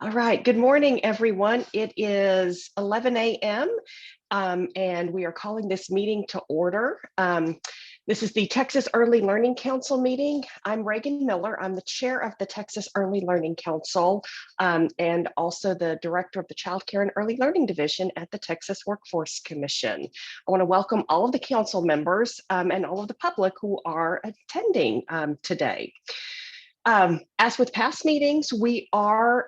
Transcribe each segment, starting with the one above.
All right, good morning, everyone. It is 11 a.m. And we are calling this meeting to order. This is the Texas Early Learning Council meeting. I'm Reagan Miller. I'm the chair of the Texas Early Learning Council and also the director of the Child Care and Early Learning Division at the Texas Workforce Commission. I want to welcome all of the council members and all of the public who are attending today. As with past meetings, we are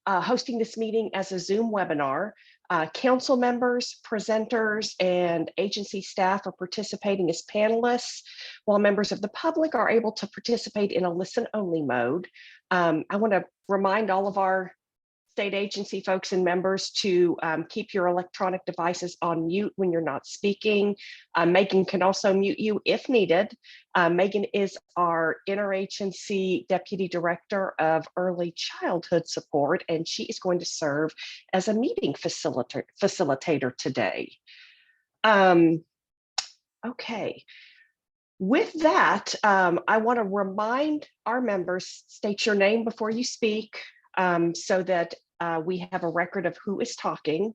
hosting this meeting as a Zoom webinar. Council members, presenters, and agency staff are participating as panelists, while members of the public are able to participate in a listen-only mode. I want to remind all of our state agency folks and members to keep your electronic devices on mute when you're not speaking. Megan can also mute you if needed. Megan is our interagency deputy director of early childhood support, and she is going to serve as a meeting facilitator today. Okay. With that, I want to remind our members, state your name before you speak so that we have a record of who is talking.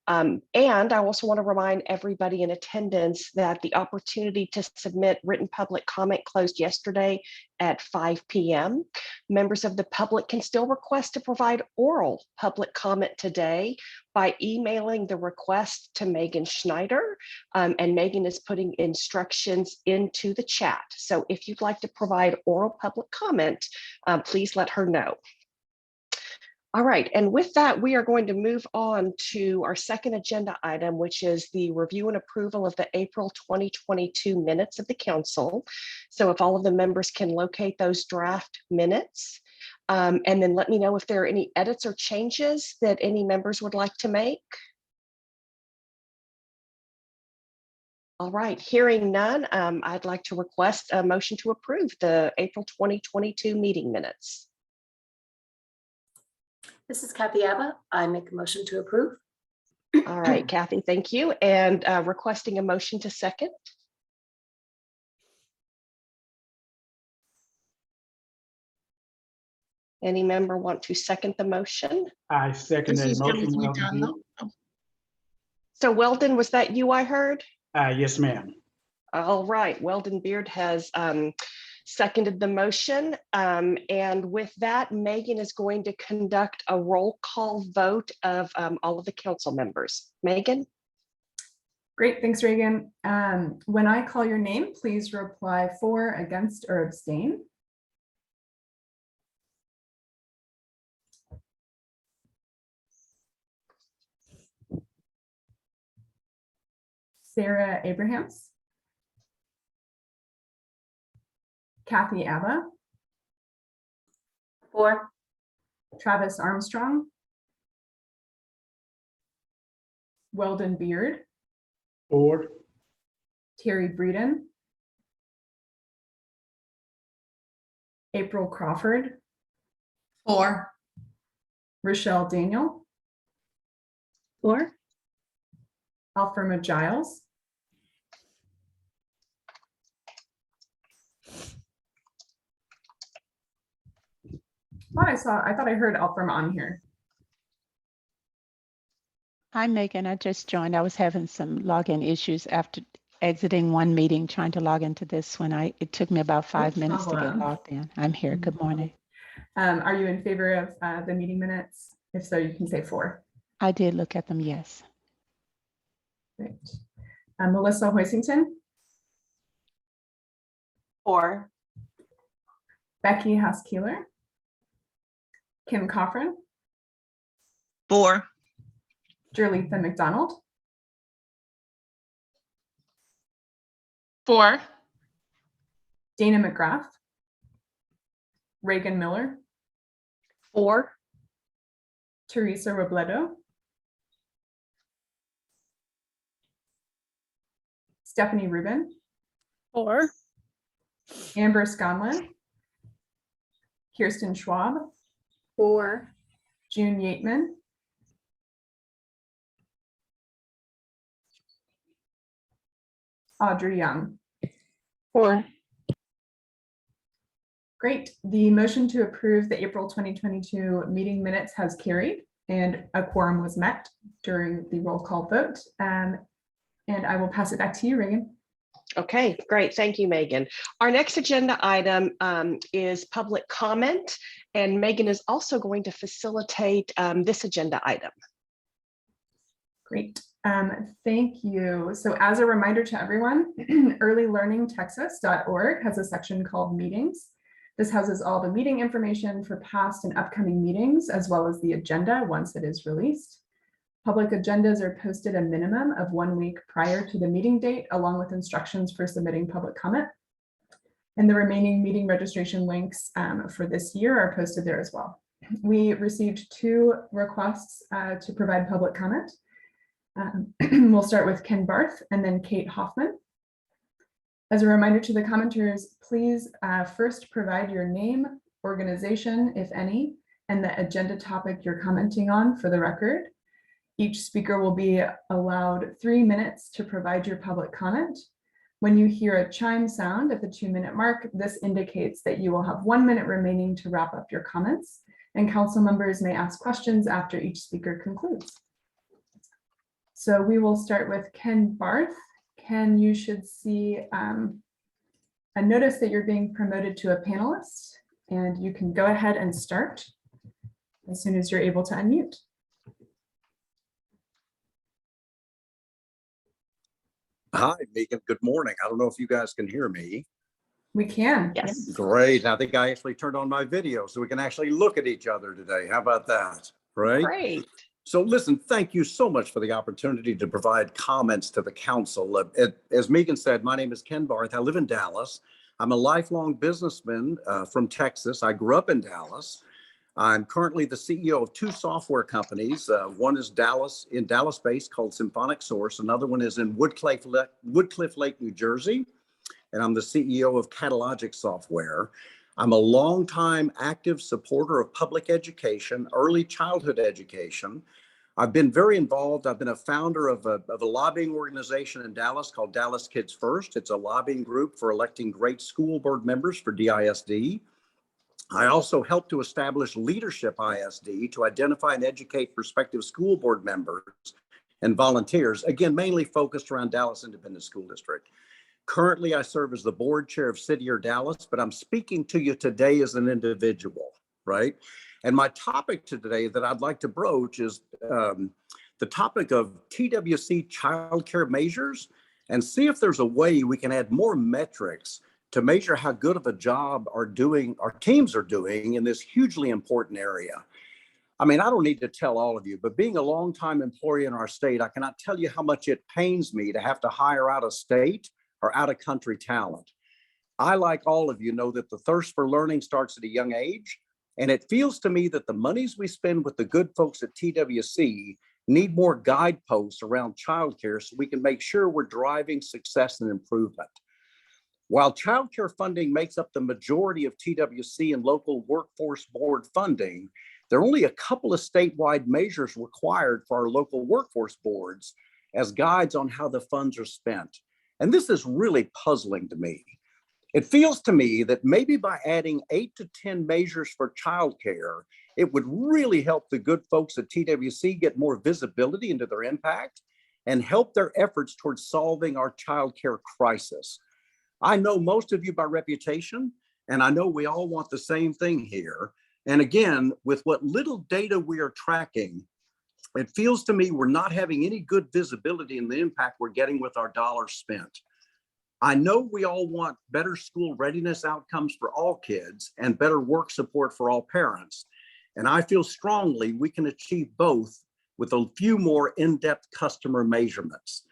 And I also want to remind everybody in attendance that the opportunity to submit written public comment closed yesterday at 5 p.m. Members of the public can still request to provide oral public comment today by emailing the request to Megan Schneider. And Megan is putting instructions into the chat. So if you'd like to provide oral public comment, please let her know. All right, and with that, we are going to move on to our second agenda item, which is the review and approval of the April 2022 minutes of the council. So if all of the members can locate those draft minutes, and then let me know if there are any edits or changes that any members would like to make. All right, hearing none, I'd like to request a motion to approve the April 2022 meeting minutes. This is Kathy Abba. I make a motion to approve. All right, Kathy, thank you. And requesting a motion to second. Any member want to second the motion? I second that motion. Weldon. So Weldon, was that you I heard? Yes, ma'am. All right, Weldon Beard has seconded the motion. And with that, Megan is going to conduct a roll call vote of all of the council members. Megan? Great, thanks, Reagan. When I call your name, please reply for, against, or abstain. Sarah Abrahams. Kathy Abba. For. Travis Armstrong. Weldon Beard. For. Terry Breeden. April Crawford. For. Rochelle Daniel. For. Alfrema Giles. I thought I heard Alfrema on here. Hi, Megan. I just joined. I was having some login issues after exiting one meeting, trying to log into this one. It took me about 5 minutes to get logged in. I'm here. Good morning. Are you in favor of the meeting minutes? If so, you can say for. I did look at them, yes. Great. Melissa Hoisington. For. Becky Haas-Keeler. Kim Coffrin. For. Jerletha McDonald. For. Dana McGrath. Reagan Miller. For. Teresa Robledo. Stephanie Rubin. For. Amber Sconlin. Kirsten Schwab. For. June Yateman. Audrey Young. For. Great. The motion to approve the April 2022 meeting minutes has carried and a quorum was met during the roll call vote. And I will pass it back to you, Reagan. Okay, great. Thank you, Megan. Our next agenda item is public comment, and Megan is also going to facilitate this agenda item. Great. Thank you. So as a reminder to everyone, earlylearningtexas.org has a section called meetings. This houses all the meeting information for past and upcoming meetings, as well as the agenda once it is released. Public agendas are posted a minimum of 1 week prior to the meeting date, along with instructions for submitting public comment. And the remaining meeting registration links for this year are posted there as well. We received 2 requests to provide public comment. We'll start with Ken Barth and then Kate Hoffman. As a reminder to the commenters, please first provide your name, organization, if any, and the agenda topic you're commenting on for the record. Each speaker will be allowed 3 minutes to provide your public comment. When you hear a chime sound at the 2-minute mark, this indicates that you will have 1 minute remaining to wrap up your comments, and council members may ask questions after each speaker concludes. So we will start with Ken Barth. Ken, you should see a notice that you're being promoted to a panelist, and you can go ahead and start as soon as you're able to unmute. Hi, Megan. Good morning. I don't know if you guys can hear me. We can. Yes. Great. I think I actually turned on my video so we can actually look at each other today. How about that? Right? Great. So listen, thank you so much for the opportunity to provide comments to the council. As Megan said, my name is Ken Barth. I live in Dallas. I'm a lifelong businessman from Texas. I grew up in Dallas. I'm currently the CEO of 2 software companies. One is Dallas-based called Symphonic Source. Another one is in Woodcliff Lake, New Jersey. And I'm the CEO of Catalogic Software. I'm a longtime active supporter of public education, early childhood education. I've been very involved. I've been a founder of a lobbying organization in Dallas called Dallas Kids First. It's a lobbying group for electing great school board members for DISD. I also helped to establish Leadership ISD to identify and educate prospective school board members and volunteers, again, mainly focused around Dallas Independent School District. Currently, I serve as the board chair of City Year Dallas, but I'm speaking to you today as an individual, right? And my topic today that I'd like to broach is the topic of TWC childcare measures, and see if there's a way we can add more metrics to measure how good of a job our teams are doing in this hugely important area. I mean, I don't need to tell all of you, but being a longtime employee in our state, I cannot tell you how much it pains me to have to hire out of state or out of country talent. I, like all of you, know that the thirst for learning starts at a young age, and it feels to me that the monies we spend with the good folks at TWC need more guideposts around childcare so we can make sure we're driving success and improvement. While childcare funding makes up the majority of TWC and local workforce board funding, there are only a couple of statewide measures required for our local workforce boards as guides on how the funds are spent. And this is really puzzling to me. It feels to me that maybe by adding 8 to 10 measures for childcare, it would really help the good folks at TWC get more visibility into their impact and help their efforts towards solving our childcare crisis. I know most of you by reputation, and I know we all want the same thing here. And again, with what little data we are tracking, it feels to me we're not having any good visibility in the impact we're getting with our dollars spent. I know we all want better school readiness outcomes for all kids and better work support for all parents. And I feel strongly we can achieve both with a few more in-depth customer measurements.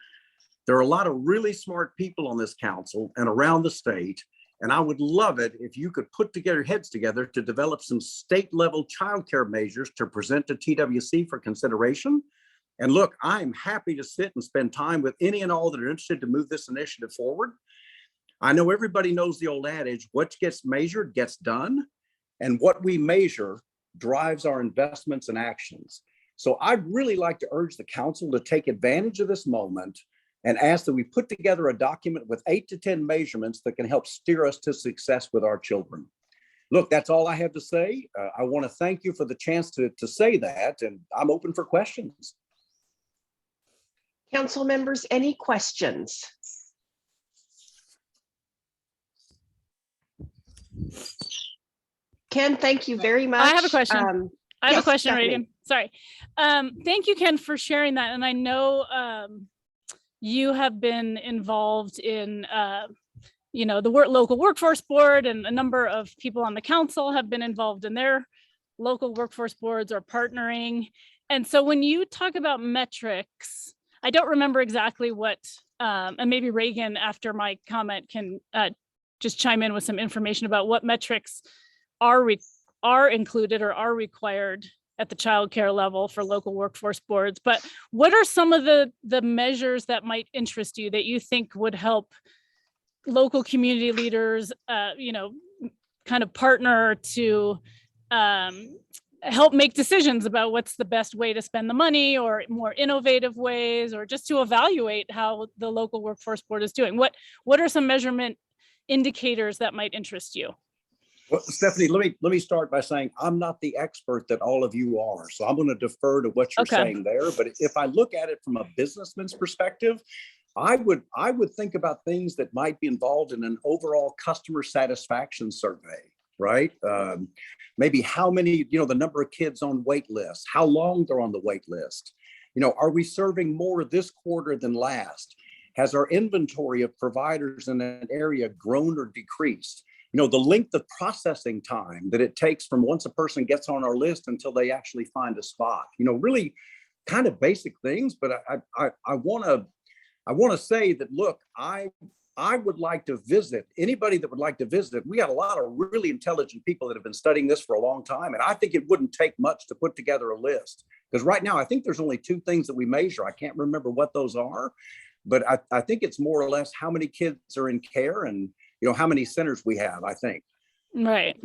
There are a lot of really smart people on this council and around the state, and I would love it if you could put heads together to develop some state-level childcare measures to present to TWC for consideration. And look, I'm happy to sit and spend time with any and all that are interested to move this initiative forward. I know everybody knows the old adage, what gets measured gets done, and what we measure drives our investments and actions. So I'd really like to urge the council to take advantage of this moment and ask that we put together a document with 8 to 10 measurements that can help steer us to success with our children. Look, that's all I have to say. I want to thank you for the chance to say that, and I'm open for questions. Council members, any questions? Ken, thank you very much. I have a question. I have yes, a question, Stephanie. Reagan. Sorry. Thank you, Ken, for sharing that. And I know you have been involved in, the local workforce board, and a number of people on the council have been involved in their local workforce boards or partnering. And so when you talk about metrics, I don't remember exactly what, and maybe Reagan, after my comment, can just chime in with some information about what metrics are included or are required at the childcare level for local workforce boards. But what are some of the measures that might interest you that you think would help local community leaders, kind of partner to help make decisions about what's the best way to spend the money, or more innovative ways, or just to evaluate how the local workforce board is doing? What are some measurement indicators that might interest you? Well, Stephanie, let me start by saying I'm not the expert that all of you are, so I'm going to defer to what you're saying there. But if I look at it from a businessman's perspective, I would think about things that might be involved in an overall customer satisfaction survey, right? Maybe how many, the number of kids on wait lists, how long they're on the wait list. Are we serving more this quarter than last? Has our inventory of providers in an area grown or decreased? The length of processing time that it takes from once a person gets on our list until they actually find a spot. Really kind of basic things. But I want to say that, look, I would like to visit. Anybody that would like to visit, we got a lot of really intelligent people that have been studying this for a long time. And I think it wouldn't take much to put together a list. Because right now, I think there's only two things that we measure. I can't remember what those are. But I think it's more or less how many kids are in care and how many centers we have, I think. Right.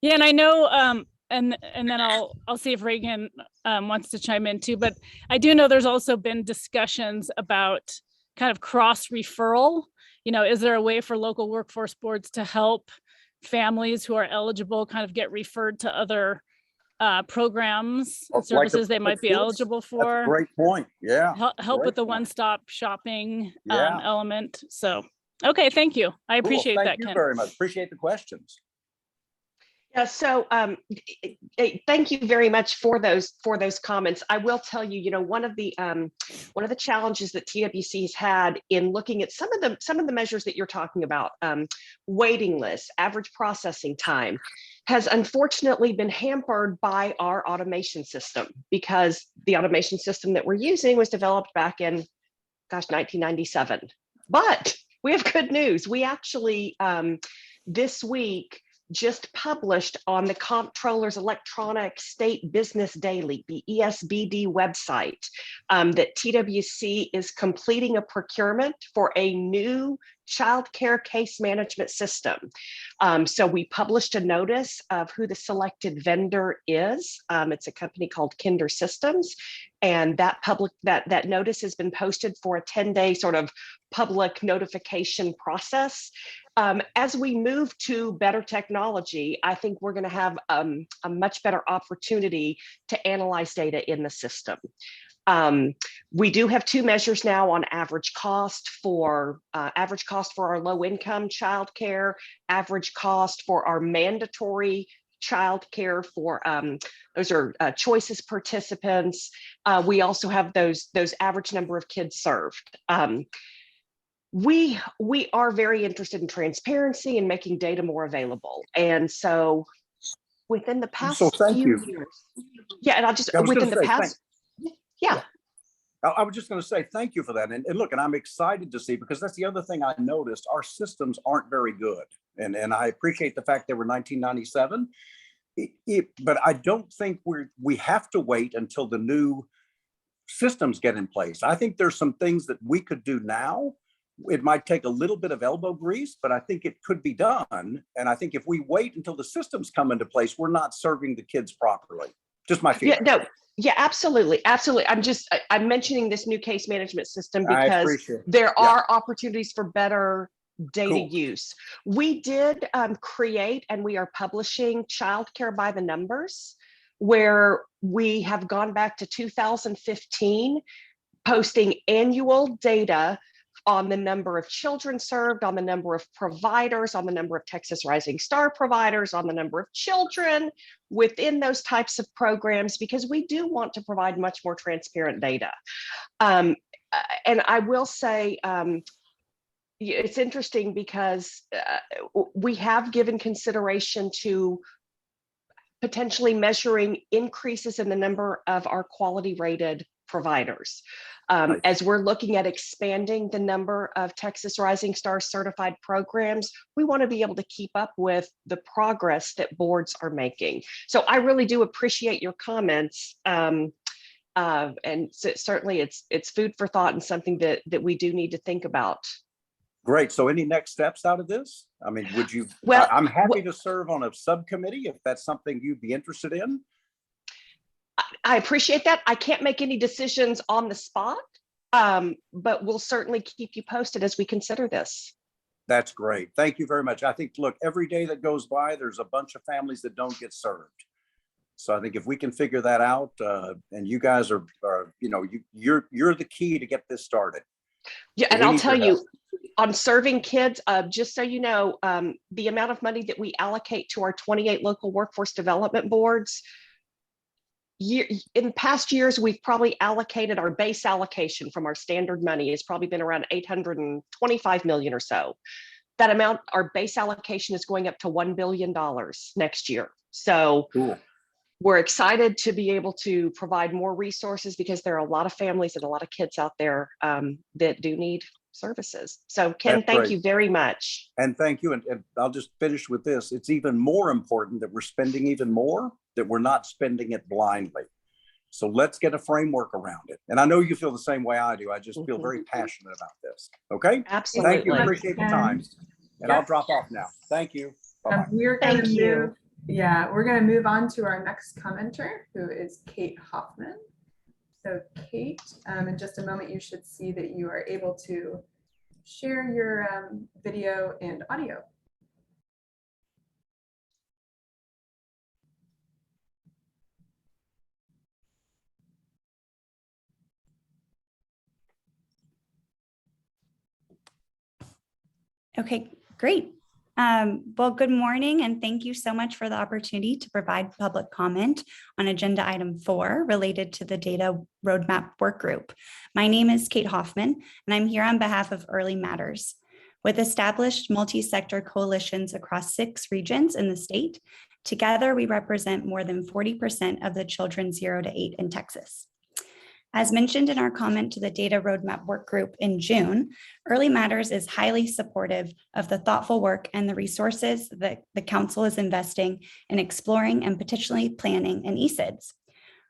Yeah, and I know, and then I'll see if Reagan wants to chime in too. But I do know there's also been discussions about kind of cross referral. Is there a way for local workforce boards to help families who are eligible kind of get referred to other programs, services they might be eligible for? That's a great point. Yeah. Help with the one-stop shopping element. So, okay, thank you. I appreciate that, Thank you Ken. very much. Appreciate the questions. Yeah, so thank you very much for those comments. I will tell you, one of the challenges that TWC has had in looking at some of the measures that you're talking about, waiting lists, average processing time, has unfortunately been hampered by our automation system, because the automation system that we're using was developed back in, 1997. But we have good news. We actually this week just published on the Comptroller's Electronic State Business Daily, the ESBD website, that TWC is completing a procurement for a new child care case management system. So we published a notice of who the selected vendor is. It's a company called Kinder Systems, and that notice has been posted for a 10-day sort of public notification process. As we move to better technology, I think we're going to have a much better opportunity to analyze data in the system. We do have two measures now on average cost for our low-income childcare, average cost for our mandatory childcare for those are choices participants. We also have those average number of kids served. We are very interested in transparency and making data more available. And so within the past few years, and I'll just, within the past, yeah. I was just going to say thank you for that. And look, and I'm excited to see, because that's the other thing I noticed, our systems aren't very good. And I appreciate the fact they were 1997, but I don't think we have to wait until the new systems get in place. I think there's some things that we could do now. It might take a little bit of elbow grease, but I think it could be done. And I think if we wait until the systems come into place, we're not serving the kids properly. Just my feeling. Yeah, absolutely. I'm mentioning this new case management system because there are opportunities for better data Cool. use. We did create, and we are publishing Childcare by the Numbers, where we have gone back to 2015, posting annual data on the number of children served, on the number of providers, on the number of Texas Rising Star providers, on the number of children within those types of programs, because we do want to provide much more transparent data. And I will say, it's interesting because we have given consideration to potentially measuring increases in the number of our quality rated providers. Right. As we're looking at expanding the number of Texas Rising Star certified programs, we want to be able to keep up with the progress that boards are making. So I really do appreciate your comments. And certainly it's food for thought and something that we do need to think about. Great. So any next steps out of this? I mean, would you, Well, I'm happy to serve on a subcommittee if that's something you'd be interested in. I appreciate that. I can't make any decisions on the spot, but we'll certainly keep you posted as we consider this. That's great. Thank you very much. I think, look, every day that goes by, there's a bunch of families that don't get served. So I think if we can figure that out, and you guys are you know, you're the key to get this started. Yeah, and We I'll need tell your you, help. on serving kids, just so you know, the amount of money that we allocate to our 28 local workforce development boards, in past years, we've probably allocated our base allocation from our standard money has probably been around 825 million or so. That amount, our base allocation is going up to $1 billion next year. So Cool. we're excited to be able to provide more resources because there are a lot of families and a lot of kids out there that do need services. So Ken, That's thank great. you very much. And thank you. And I'll just finish with this. It's even more important that we're spending even more, that we're not spending it blindly. So let's get a framework around it. And I know you feel the same way I do. I just feel very passionate about this. Okay. Absolutely. Thank you. Appreciate the time. And I'll drop off now. Thank you. Bye-bye. We're going Thank to you. move. Yeah, we're going to move on to our next commenter, who is Kate Hoffman. So Kate, in just a moment, you should see that you are able to share your video and audio. Okay, great. Well, good morning, and thank you so much for the opportunity to provide public comment on agenda item 4 related to the data roadmap work group. My name is Kate Hoffman, and I'm here on behalf of Early Matters. With established multi-sector coalitions across 6 regions in the state, together we represent more than 40% of the children 0 to 8 in Texas. As mentioned in our comment to the Data Roadmap Work Group in June, Early Matters is highly supportive of the thoughtful work and the resources that the Council is investing in exploring and potentially planning an ESIDS.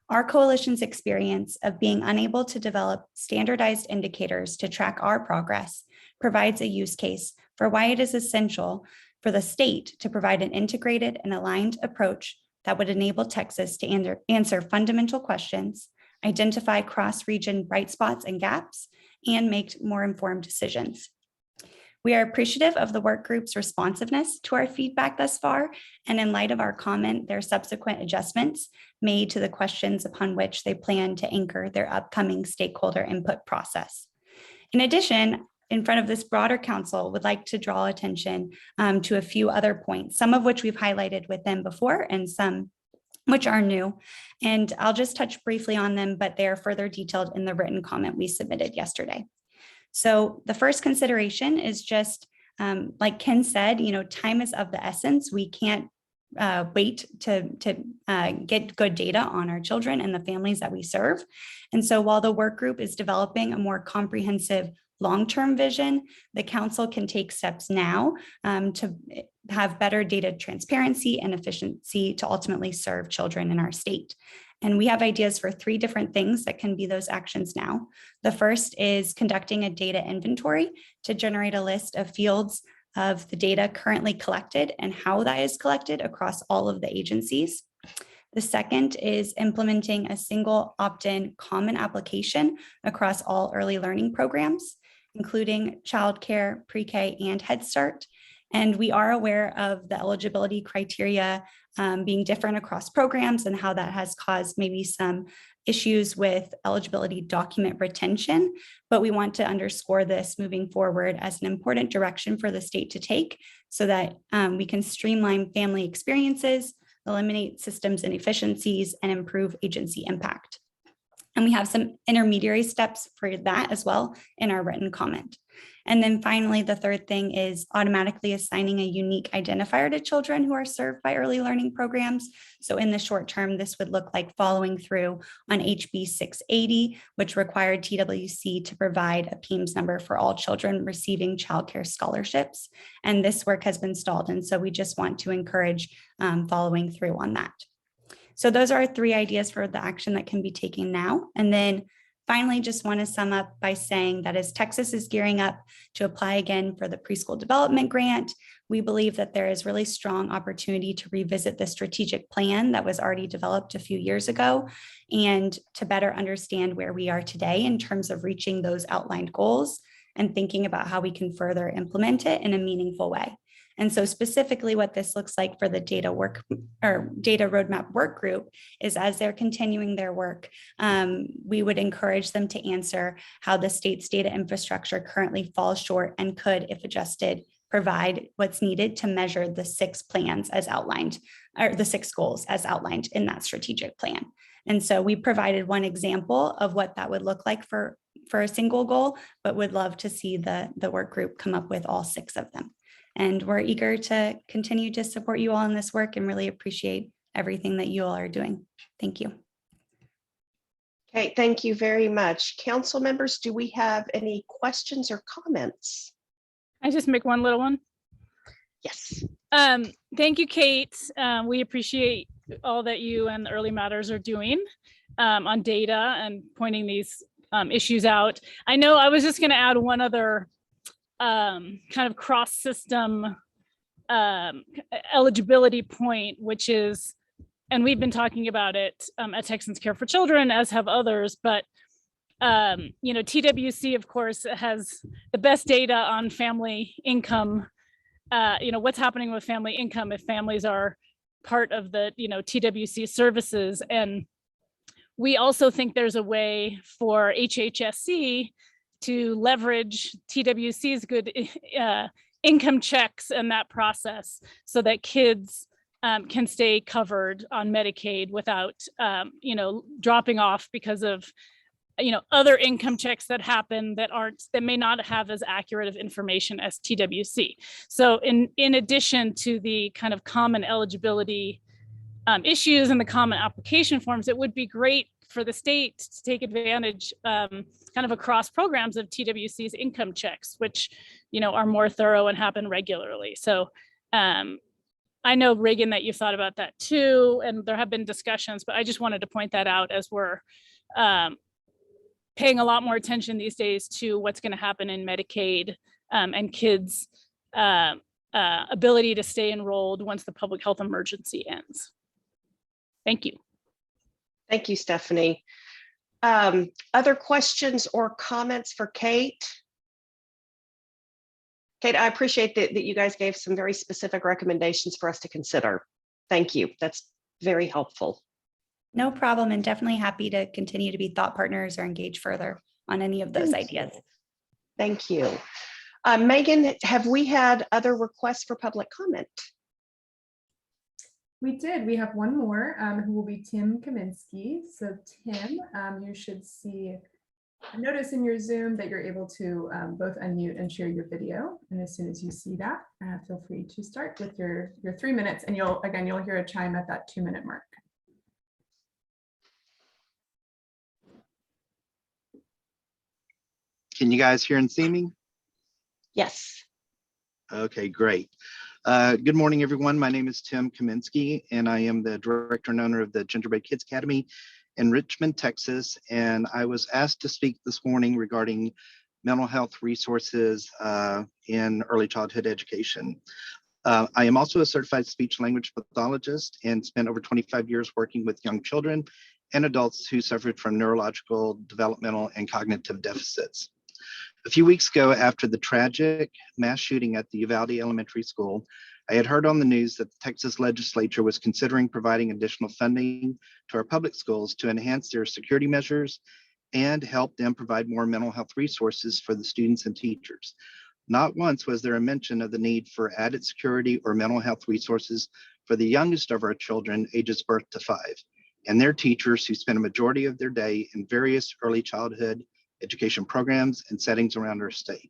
Our coalition's experience of being unable to develop standardized indicators to track our progress provides a use case for why it is essential for the state to provide an integrated and aligned approach that would enable Texas to answer fundamental questions, identify cross-region bright spots and gaps, and make more informed decisions. We are appreciative of the work group's responsiveness to our feedback thus far, and in light of our comment, their subsequent adjustments made to the questions upon which they plan to anchor their upcoming stakeholder input process. In addition, in front of this broader council, would like to draw attention to a few other points, some of which we've highlighted with them before and some which are new. And I'll just touch briefly on them, but they're further detailed in the written comment we submitted yesterday. So the first consideration is just, like Ken said, time is of the essence. We can't wait to get good data on our children and the families that we serve. And so while the work group is developing a more comprehensive long-term vision, the council can take steps now to have better data transparency and efficiency to ultimately serve children in our state. And we have ideas for 3 different things that can be those actions now. The first is conducting a data inventory to generate a list of fields of the data currently collected and how that is collected across all of the agencies. The second is implementing a single opt-in common application across all early learning programs. including childcare, pre-K, and Head Start. And we are aware of the eligibility criteria being different across programs and how that has caused maybe some issues with eligibility document retention. But we want to underscore this moving forward as an important direction for the state to take so that we can streamline family experiences, eliminate systems inefficiencies, and improve agency impact. And we have some intermediary steps for that as well in our written comment. And then finally, the third thing is automatically assigning a unique identifier to children who are served by early learning programs. So in the short term, this would look like following through on HB 680, which required TWC to provide a PEIMS number for all children receiving childcare scholarships. And this work has been stalled. And so we just want to encourage following through on that. So those are 3 ideas for the action that can be taken now. And then finally, just want to sum up by saying that as Texas is gearing up to apply again for the preschool development grant, we believe that there is really strong opportunity to revisit the strategic plan that was already developed a few years ago and to better understand where we are today in terms of reaching those outlined goals and thinking about how we can further implement it in a meaningful way. And so specifically what this looks like for the data roadmap work group is as they're continuing their work, we would encourage them to answer how the state's data infrastructure currently falls short and could, if adjusted, provide what's needed to measure the 6 plans as outlined, or the 6 goals as outlined in that strategic plan. And so we provided one example of what that would look like for a single goal, but would love to see the work group come up with all 6 of them. And we're eager to continue to support you all in this work and really appreciate everything that you all are doing. Thank you. Okay, thank you very much. Council members, do we have any questions or comments? I just make one little one. Yes. Thank you, Kate. We appreciate all that you and Early Matters are doing on data and pointing these issues out. I know I was just going to add one other kind of cross-system eligibility point, which is, and we've been talking about it at Texans Care for Children, as have others, but you know, TWC, of course, has the best data on family income, you know, what's happening with family income if families are part of the, you know, TWC services. And we also think there's a way for HHSC to leverage TWC's good income checks and that process so that kids can stay covered on Medicaid without, you know, dropping off because of, you know, other income checks that happen that may not have as accurate of information as TWC. So in addition to the kind of common eligibility issues and the common application forms, it would be great for the state to take advantage kind of across programs of TWC's income checks, which, you know, are more thorough and happen regularly. So I know, Reagan, that you've thought about that too, and there have been discussions, but I just wanted to point that out as we're paying a lot more attention these days to what's going to happen in Medicaid and kids' ability to stay enrolled once the public health emergency ends. Thank you. Thank you, Stephanie. Other questions or comments for Kate? Kate, I appreciate that you guys gave some very specific recommendations for us to consider. Thank you. That's very helpful. No problem, and definitely happy to continue to be thought partners or engage further on any of those ideas. Thank you. Megan, have we had other requests for public comment? We did. We have one more who will be Tim Kaminsky. So Tim, you should see a notice in your Zoom that you're able to both unmute and share your video. And as soon as you see that, feel free to start with your 3 minutes. And you'll hear a chime at that 2-minute mark. Can you guys hear and see me? Yes. Okay, great. Good morning, everyone. My name is Tim Kaminsky, and I am the director and owner of the Gingerbread Kids Academy in Richmond, Texas. And I was asked to speak this morning regarding mental health resources in early childhood education. I am also a certified speech language pathologist and spent over 25 years working with young children and adults who suffered from neurological, developmental, and cognitive deficits. A few weeks ago, after the tragic mass shooting at the Uvalde Elementary School, I had heard on the news that the Texas legislature was considering providing additional funding to our public schools to enhance their security measures and help them provide more mental health resources for the students and teachers. Not once was there a mention of the need for added security or mental health resources for the youngest of our children, ages birth to 5, and their teachers who spend a majority of their day in various early childhood education programs and settings around our state.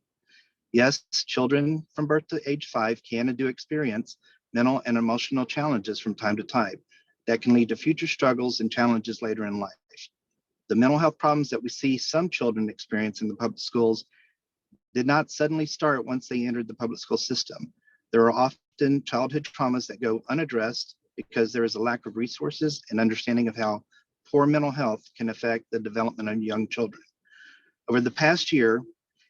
Yes, children from birth to age 5 can and do experience mental and emotional challenges from time to time that can lead to future struggles and challenges later in life. The mental health problems that we see some children experience in the public schools did not suddenly start once they entered the public school system. There are often childhood traumas that go unaddressed because there is a lack of resources and understanding of how poor mental health can affect the development of young children. Over the past year,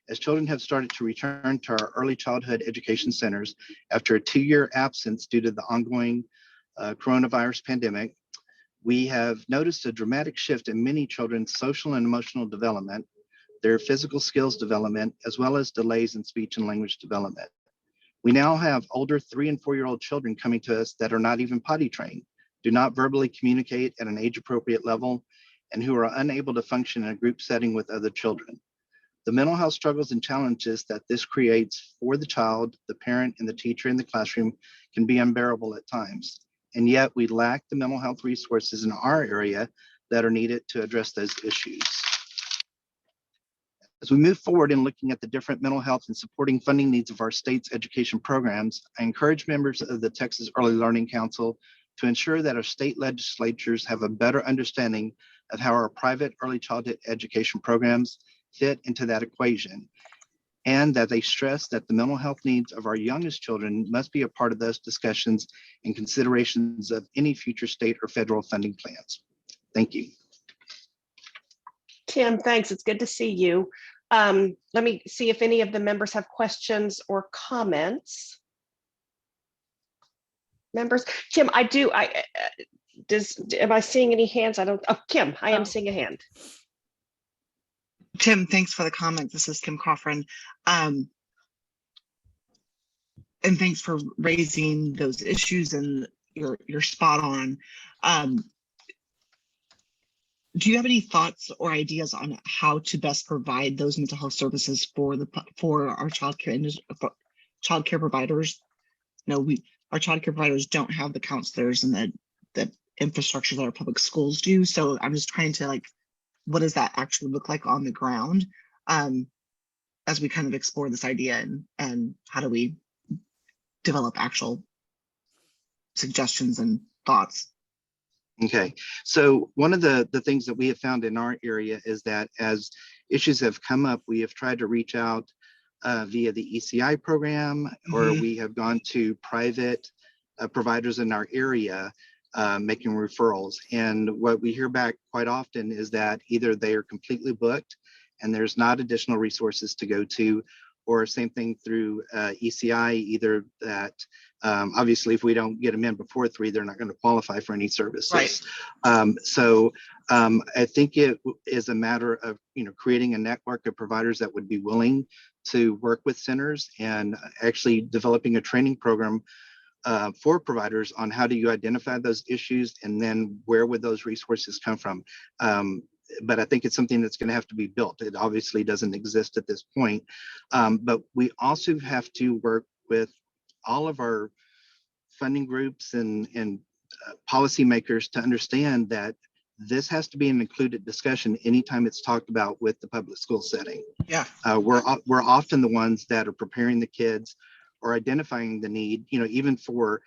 as children have started to return to our early childhood education centers after a 2-year absence due to the ongoing coronavirus pandemic, we have noticed a dramatic shift in many children's social and emotional development, their physical skills development, as well as delays in speech and language development. We now have older 3- and 4-year-old children coming to us that are not even potty trained, do not verbally communicate at an age-appropriate level, and who are unable to function in a group setting with other children. The mental health struggles and challenges that this creates for the child, the parent, and the teacher in the classroom can be unbearable at times. And yet we lack the mental health resources in our area that are needed to address those issues. As we move forward in looking at the different mental health and supporting funding needs of our state's education programs, I encourage members of the Texas Early Learning Council to ensure that our state legislatures have a better understanding of how our private early childhood education programs fit into that equation, and that they stress that the mental health needs of our youngest children must be a part of those discussions and considerations of any future state or federal funding plans. Thank you. Tim, thanks. It's good to see you. Let me see if any of the members have questions or comments. Members, Tim, am I seeing any hands? Kim, I am seeing a hand. Tim, thanks for the comment. This is Kim Coffrin. And thanks for raising those issues, and you're spot on. Do you have any thoughts or ideas on how to best provide those mental health services for our childcare providers? No, our childcare providers don't have the counselors and the infrastructure that our public schools do. So I'm just trying to what does that actually look like on the ground as we kind of explore this idea, and how do we develop actual suggestions and thoughts? Okay, so one of the things that we have found in our area is that as issues have come up, we have tried to reach out via the ECI program, or we have gone to private providers in our area making referrals. And what we hear back quite often is that either they are completely booked and there's not additional resources to go to, or same thing through ECI, either that obviously if we don't get them in before 3, they're not going to qualify for any services. Right. I think it is a matter of creating a network of providers that would be willing to work with centers, and actually developing a training program for providers on how do you identify those issues, and then where would those resources come from. But I think it's something that's going to have to be built. It obviously doesn't exist at this point. But we also have to work with all of our funding groups and policymakers to understand that this has to be an included discussion anytime it's talked about with the public school setting. Yeah. We're often the ones that are preparing the kids or identifying the need, even for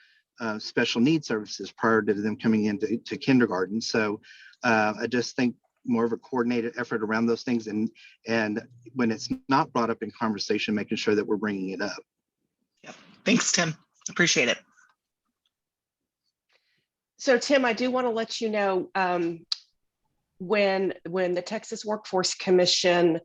special needs services prior to them coming into kindergarten. So I just think more of a coordinated effort around those things, and when it's not brought up in conversation, making sure that we're bringing it up. Yep. Thanks, Tim. Appreciate it. So Tim, I do want to let you know, when the Texas Workforce Commission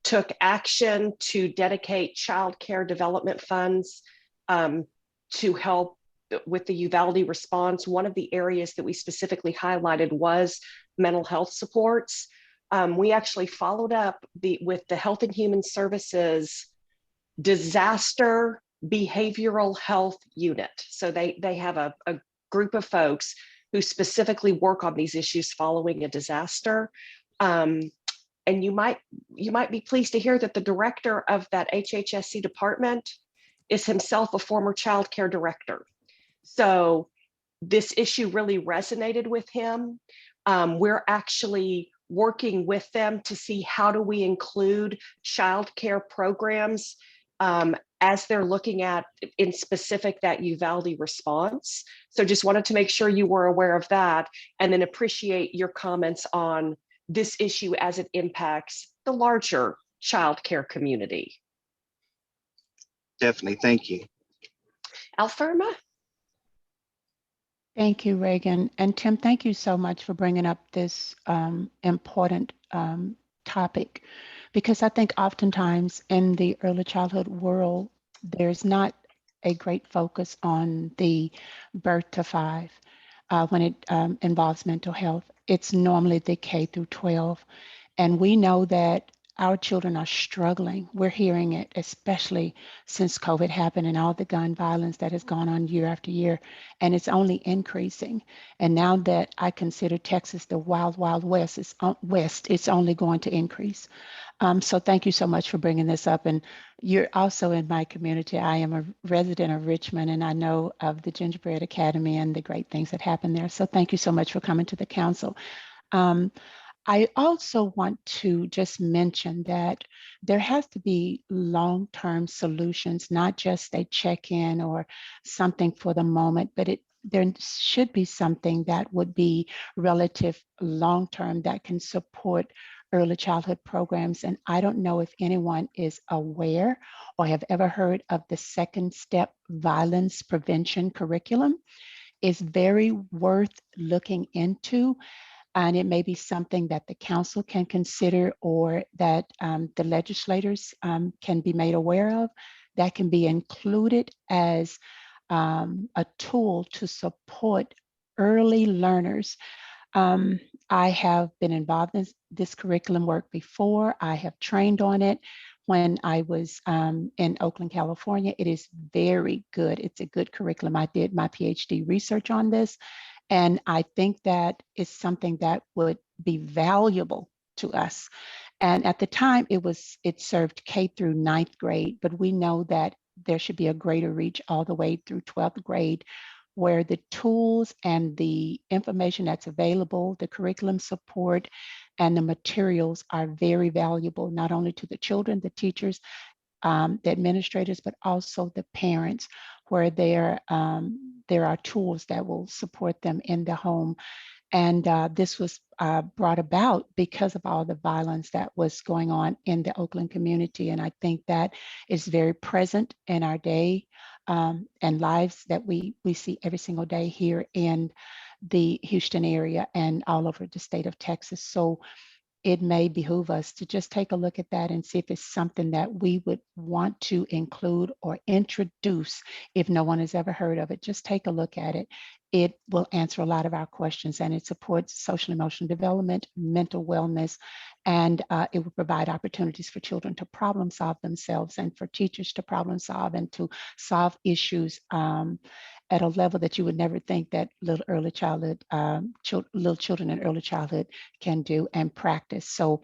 took action to dedicate child care development funds to help with the Uvalde response, one of the areas that we specifically highlighted was mental health supports. We actually followed up with the Health and Human Services Disaster Behavioral Health Unit. So they have a group of folks who specifically work on these issues following a disaster. And you might be pleased to hear that the director of that HHSC department is himself a former child care director. So this issue really resonated with him. We're actually working with them to see how do we include child care programs as they're looking at in specific that Uvalde response. So just wanted to make sure you were aware of that, and then appreciate your comments on this issue as it impacts the larger child care community. Definitely. Thank you. Alferma? Thank you, Reagan. And Tim, thank you so much for bringing up this important topic, because I think oftentimes in the early childhood world, there's not a great focus on the birth to 5 when it involves mental health. It's normally the K through 12. And we know that our children are struggling. We're hearing it, especially since COVID happened and all the gun violence that has gone on year after year, and it's only increasing. And now that I consider Texas the wild, wild west, it's only going to increase. So thank you so much for bringing this up. And you're also in my community. I am a resident of Richmond, and I know of the Gingerbread Academy and the great things that happen there. So thank you so much for coming to the council. I also want to just mention that there has to be long-term solutions, not just a check-in or something for the moment, but there should be something that would be relative long-term that can support early childhood programs. And I don't know if anyone is aware or have ever heard of the Second Step Violence Prevention Curriculum. It's very worth looking into. And it may be something that the council can consider, or that the legislators can be made aware of, that can be included as a tool to support early learners. I have been involved in this curriculum work before. I have trained on it when I was in Oakland, California. It is very good. It's a good curriculum. I did my PhD research on this. And I think that is something that would be valuable to us. And at the time, it served K through 9th grade, but we know that there should be a greater reach all the way through 12th grade, where the tools and the information that's available, the curriculum support, and the materials are very valuable, not only to the children, the teachers, the administrators, but also the parents, where there are tools that will support them in the home. And this was brought about because of all the violence that was going on in the Oakland community. And I think that is very present in our day and lives that we see every single day here in the Houston area and all over the state of Texas. So it may behoove us to just take a look at that and see if it's something that we would want to include or introduce. If no one has ever heard of it, just take a look at it. It will answer a lot of our questions, and it supports social emotional development, mental wellness, and it will provide opportunities for children to problem solve themselves, and for teachers to problem solve and to solve issues at a level that you would never think that little children in early childhood can do and practice. So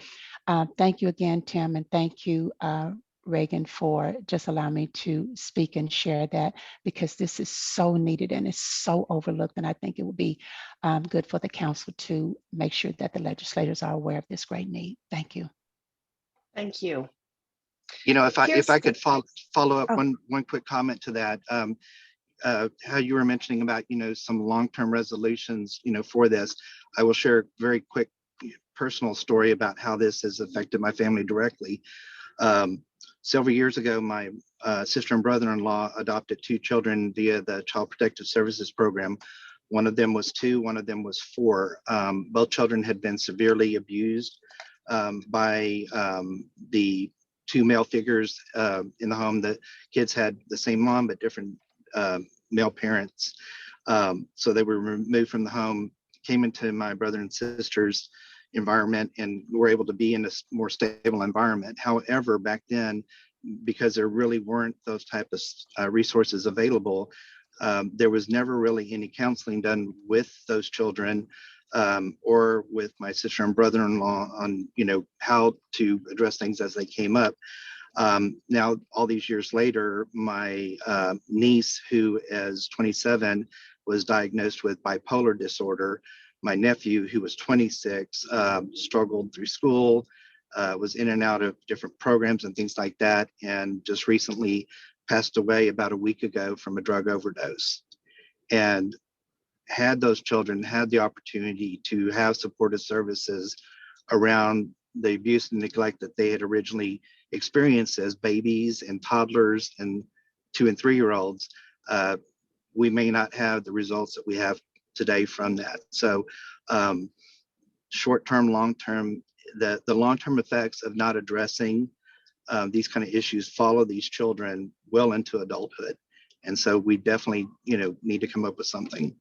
thank you again, Tim, and thank you, Reagan, for just allowing me to speak and share that, because this is so needed and is so overlooked. And I think it would be good for the council to make sure that the legislators are aware of this great need. Thank you. Thank you. You know, if I could follow up one quick comment to that. How you were mentioning about, some long-term resolutions, for this. I will share a very quick personal story about how this has affected my family directly. Several years ago, my sister and brother-in-law adopted 2 children via the Child Protective Services program. One of them was 2, one of them was 4. Both children had been severely abused by the 2 male figures in the home. The kids had the same mom, but different male parents. So they were removed from the home, came into my brother and sister's environment and were able to be in a more stable environment. However, back then, because there really weren't those type of resources available, there was never really any counseling done with those children or with my sister and brother-in-law on, how to address things as they came up. Now, all these years later, my niece, who is 27, was diagnosed with bipolar disorder. My nephew, who was 26, struggled through school, was in and out of different programs and things like that, and just recently passed away about a week ago from a drug overdose. And had those children had the opportunity to have supportive services around the abuse and neglect that they had originally experienced as babies and toddlers and 2 and 3 year olds, we may not have the results that we have today from that. So short-term, long-term, the long-term effects of not addressing these kind of issues follow these children well into adulthood. And so we definitely, need to come up with something.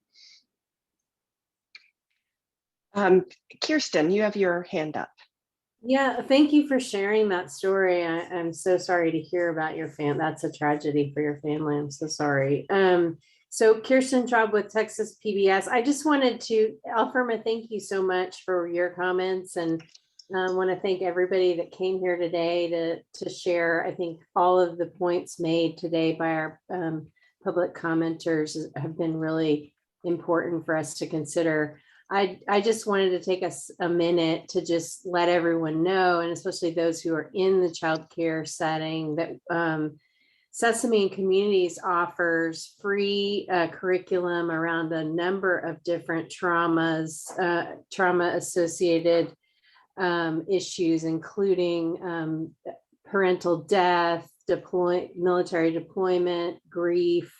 Kirsten, you have your hand up. Yeah, thank you for sharing that story. I'm so sorry to hear about your family. That's a tragedy for your family. I'm so sorry. So Kirsten Traub with Texas PBS. I just wanted to, Alfirma, thank you so much for your comments, and want to thank everybody that came here today to share. I think all of the points made today by our public commenters have been really important for us to consider. I just wanted to take us a minute to just let everyone know, and especially those who are in the child care setting, that Sesame and Communities offers free curriculum around a number of different trauma-associated issues, including parental death, military deployment, grief,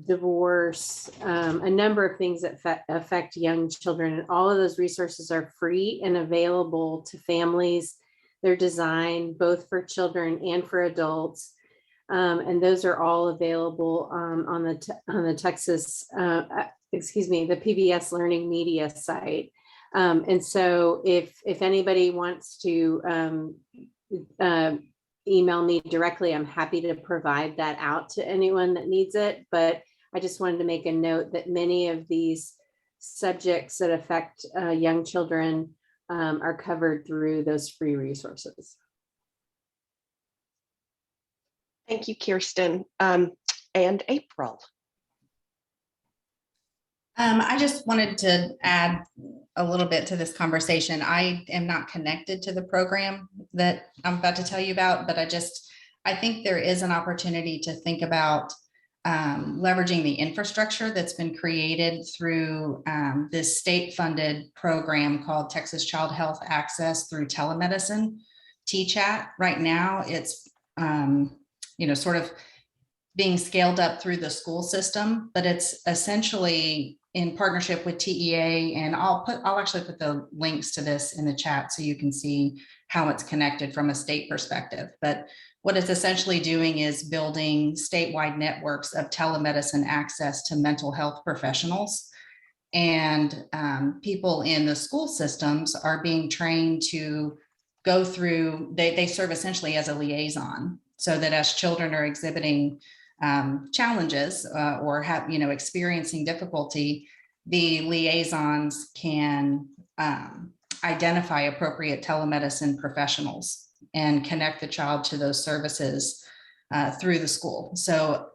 divorce, a number of things that affect young children. And all of those resources are free and available to families. They're designed both for children and for adults. And those are all available on the Texas, the PBS Learning Media site. And so if anybody wants to email me directly, I'm happy to provide that out to anyone that needs it. But I just wanted to make a note that many of these subjects that affect young children are covered through those free resources. Thank you, Kirsten. And April. I just wanted to add a little bit to this conversation. I am not connected to the program that I'm about to tell you about, but I think there is an opportunity to think about leveraging the infrastructure that's been created through this state-funded program called Texas Child Health Access through telemedicine, TCHAT. Right now, it's sort of being scaled up through the school system, but it's essentially in partnership with TEA, and I'll actually put the links to this in the chat so you can see how it's connected from a state perspective. But what it's essentially doing is building statewide networks of telemedicine access to mental health professionals. And people in the school systems are being trained to go through, they serve essentially as a liaison, so that as children are exhibiting challenges or have, experiencing difficulty, the liaisons can identify appropriate telemedicine professionals and connect the child to those services through the school. So,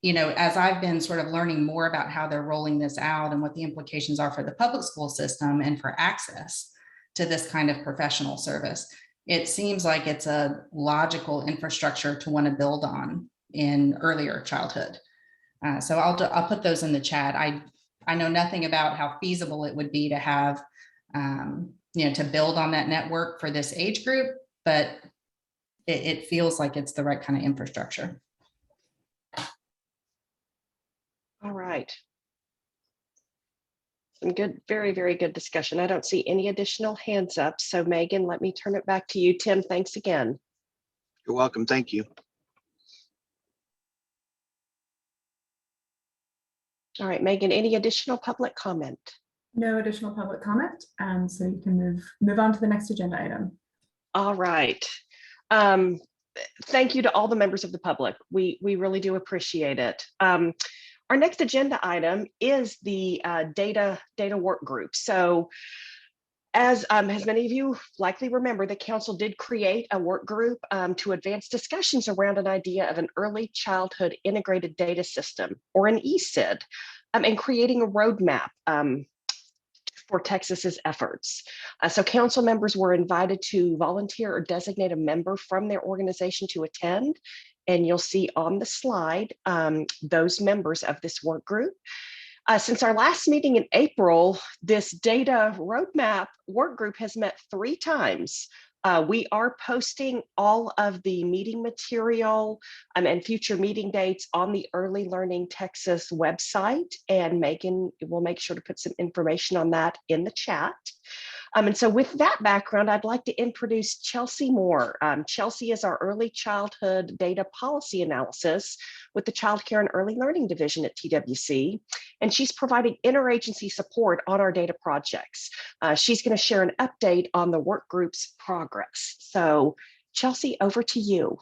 as I've been sort of learning more about how they're rolling this out and what the implications are for the public school system and for access to this kind of professional service, it seems like it's a logical infrastructure to want to build on in earlier childhood. So I'll put those in the chat. I know nothing about how feasible it would be to have, to build on that network for this age group, but it feels like it's the right kind of infrastructure. All right. Some good, very, very good discussion. I don't see any additional hands up. So Megan, let me turn it back to you. Tim, thanks again. You're welcome. Thank you. All right, Megan, any additional public comment? No additional public comment, so you can move on to the next agenda item. All right. Thank you to all the members of the public. We really do appreciate it. Our next agenda item is the data work group. So as many of you likely remember, the council did create a work group to advance discussions around an idea of an early childhood integrated data system, or an ECID, and creating a roadmap for Texas's efforts. So council members were invited to volunteer or designate a member from their organization to attend. And you'll see on the slide those members of this work group. Since our last meeting in April, this data roadmap work group has met 3 times. We are posting all of the meeting material and future meeting dates on the Early Learning Texas website, and Megan will make sure to put some information on that in the chat. And so with that background, I'd like to introduce Chelsea Moore. Chelsea is our early childhood data policy analysis with the Child Care and Early Learning Division at TWC, and she's providing interagency support on our data projects. She's going to share an update on the work group's progress. So Chelsea, over to you.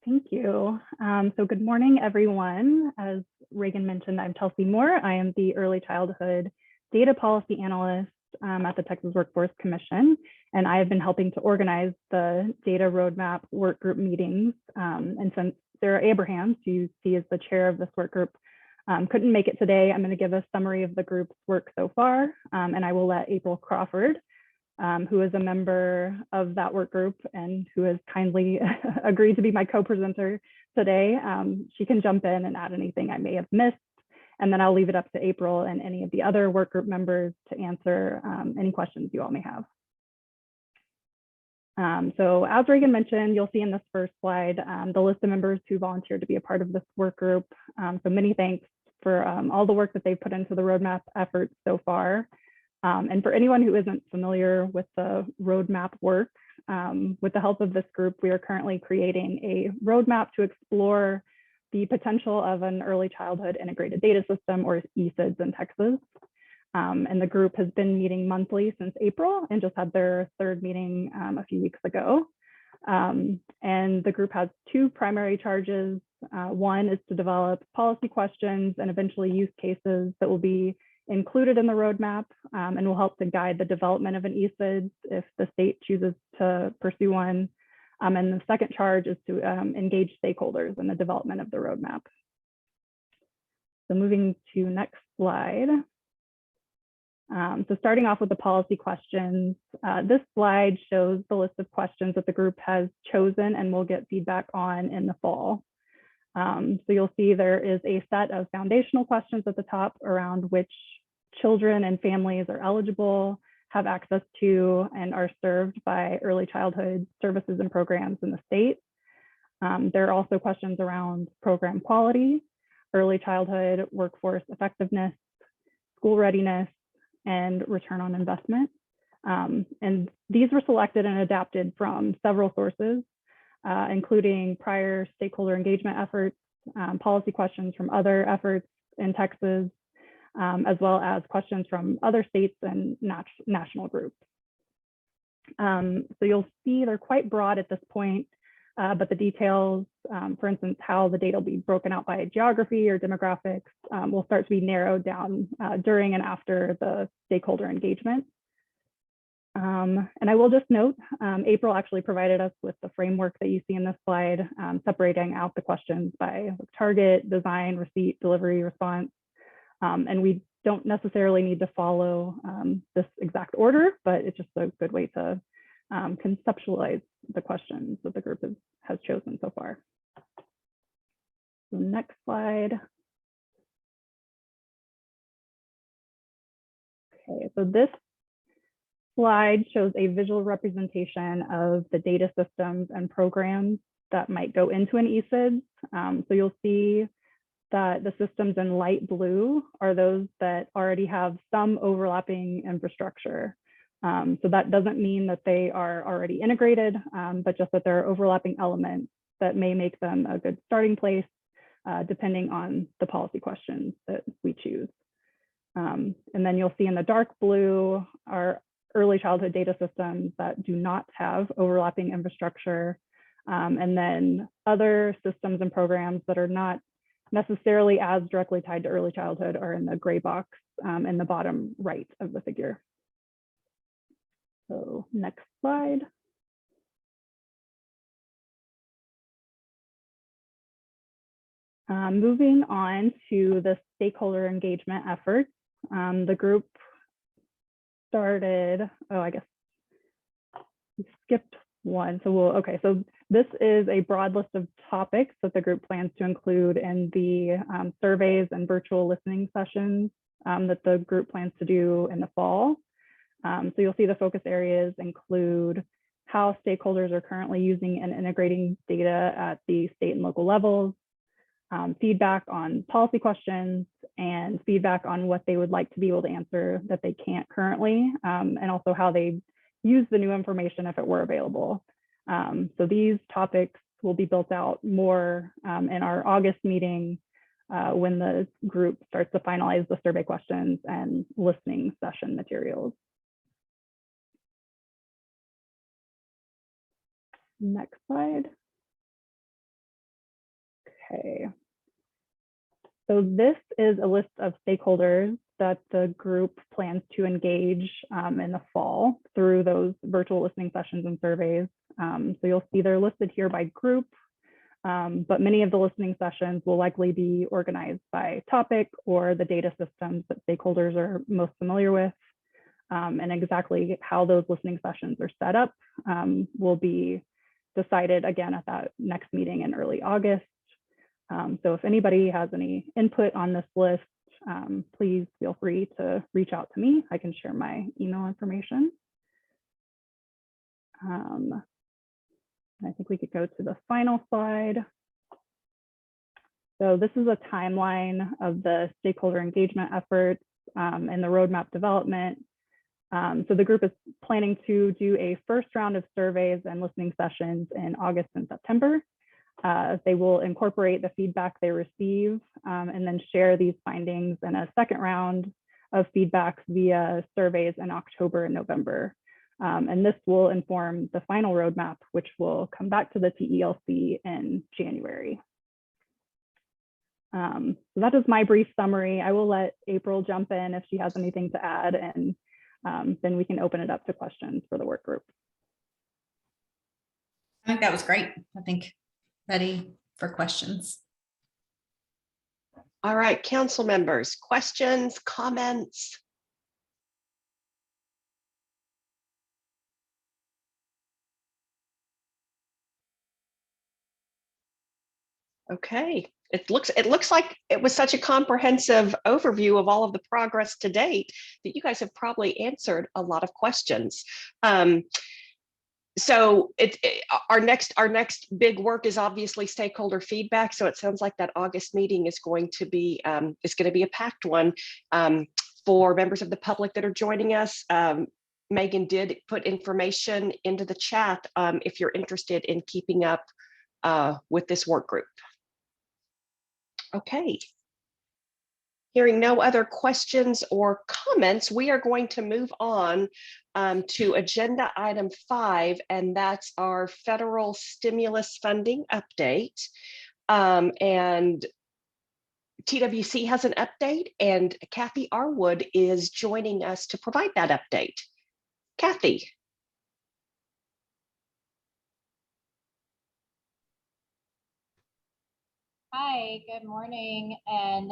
Thank you. So good morning, everyone. As Reagan mentioned, I'm Chelsea Moore. I am the Early Childhood Data Policy Analyst at the Texas Workforce Commission, and I have been helping to organize the Data Roadmap Work Group meetings. And since Sarah Abrahams, who you see as the chair of this work group, couldn't make it today, I'm going to give a summary of the group's work so far, and I will let April Crawford, who is a member of that work group and who has kindly agreed to be my co-presenter today. She can jump in and add anything I may have missed. And then I'll leave it up to April and any of the other work group members to answer any questions you all may have. So as Reagan mentioned, you'll see in this first slide, the list of members who volunteered to be a part of this work group. So many thanks for all the work that they've put into the roadmap efforts so far. And for anyone who isn't familiar with the roadmap work, with the help of this group, we are currently creating a roadmap to explore the potential of an early childhood integrated data system, or ECIDS, in Texas. And the group has been meeting monthly since April and just had their 3rd meeting a few weeks ago. And the group has 2 primary charges. One is to develop policy questions and eventually use cases that will be included in the roadmap and will help to guide the development of an ECIDS if the state chooses to pursue one. And the second charge is to engage stakeholders in the development of the roadmap. So moving to next slide. So starting off with the policy questions, this slide shows the list of questions that the group has chosen and will get feedback on in the fall. So you'll see there is a set of foundational questions at the top around which children and families are eligible, have access to, and are served by early childhood services and programs in the state. There are also questions around program quality, early childhood workforce effectiveness, school readiness, and return on investment. And these were selected and adapted from several sources, including prior stakeholder engagement efforts, policy questions from other efforts in Texas, as well as questions from other states and national groups. So you'll see they're quite broad at this point, but the details, for instance, how the data will be broken out by geography or demographics, will start to be narrowed down during and after the stakeholder engagement. And I will just note, April actually provided us with the framework that you see in this slide, separating out the questions by target, design, receipt, delivery, response. And we don't necessarily need to follow this exact order, but it's just a good way to conceptualize the questions that the group has chosen so far. So next slide. Okay, so this slide shows a visual representation of the data systems and programs that might go into an ECIDS. So you'll see that the systems in light blue are those that already have some overlapping infrastructure. So that doesn't mean that they are already integrated, but just that there are overlapping elements that may make them a good starting place, depending on the policy questions that we choose. And then you'll see in the dark blue are early childhood data systems that do not have overlapping infrastructure. And then other systems and programs that are not necessarily as directly tied to early childhood are in the gray box in the bottom right of the figure. So next slide. Moving on to the stakeholder engagement efforts, the group started, I guess we skipped one. So so this is a broad list of topics that the group plans to include in the surveys and virtual listening sessions that the group plans to do in the fall. So you'll see the focus areas include how stakeholders are currently using and integrating data at the state and local levels, feedback on policy questions, and feedback on what they would like to be able to answer that they can't currently, and also how they use the new information if it were available. So these topics will be built out more in our August meeting when the group starts to finalize the survey questions and listening session materials. Next slide. Okay. So this is a list of stakeholders that the group plans to engage in the fall through those virtual listening sessions and surveys. So you'll see they're listed here by group, but many of the listening sessions will likely be organized by topic or the data systems that stakeholders are most familiar with. And exactly how those listening sessions are set up will be decided again at that next meeting in early August. So if anybody has any input on this list, please feel free to reach out to me. I can share my email information. I think we could go to the final slide. So this is a timeline of the stakeholder engagement efforts and the roadmap development. So the group is planning to do a first round of surveys and listening sessions in August and September. They will incorporate the feedback they receive and then share these findings in a second round of feedback via surveys in October and November. And this will inform the final roadmap, which will come back to the TELC in January. So that is my brief summary. I will let April jump in if she has anything to add, and then we can open it up to questions for the work group. I think that was great. I think ready for questions. All right, council members, questions, comments? Okay, it looks like it was such a comprehensive overview of all of the progress to date that you guys have probably answered a lot of questions. So our next big work is obviously stakeholder feedback. So it sounds like that August meeting is going to be a packed one for members of the public that are joining us. Megan did put information into the chat if you're interested in keeping up with this work group. Okay. Hearing no other questions or comments, we are going to move on to agenda item 5, and that's our federal stimulus funding update. And TWC has an update, and Kathy Arwood is joining us to provide that update. Kathy. Hi, good morning. And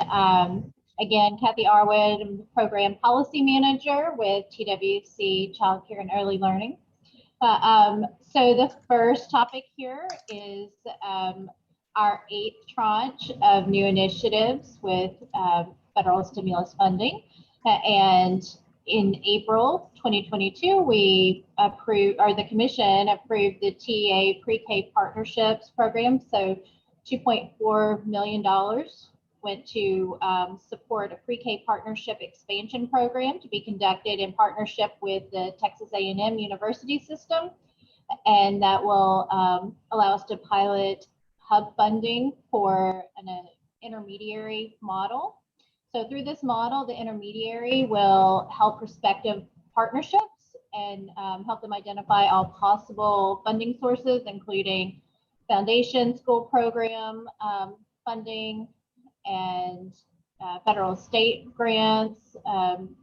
again, Kathy Arwood, I'm the Program Policy Manager with TWC Child Care and Early Learning. So the first topic here is our 8th tranche of new initiatives with federal stimulus funding. And in April 2022, we approved, or the Commission approved the TA Pre-K Partnerships Program. So $2.4 million went to support a pre-K partnership expansion program to be conducted in partnership with the Texas A&M University System. And that will allow us to pilot hub funding for an intermediary model. So through this model, the intermediary will help prospective partnerships and help them identify all possible funding sources, including foundation, school program funding, and federal state grants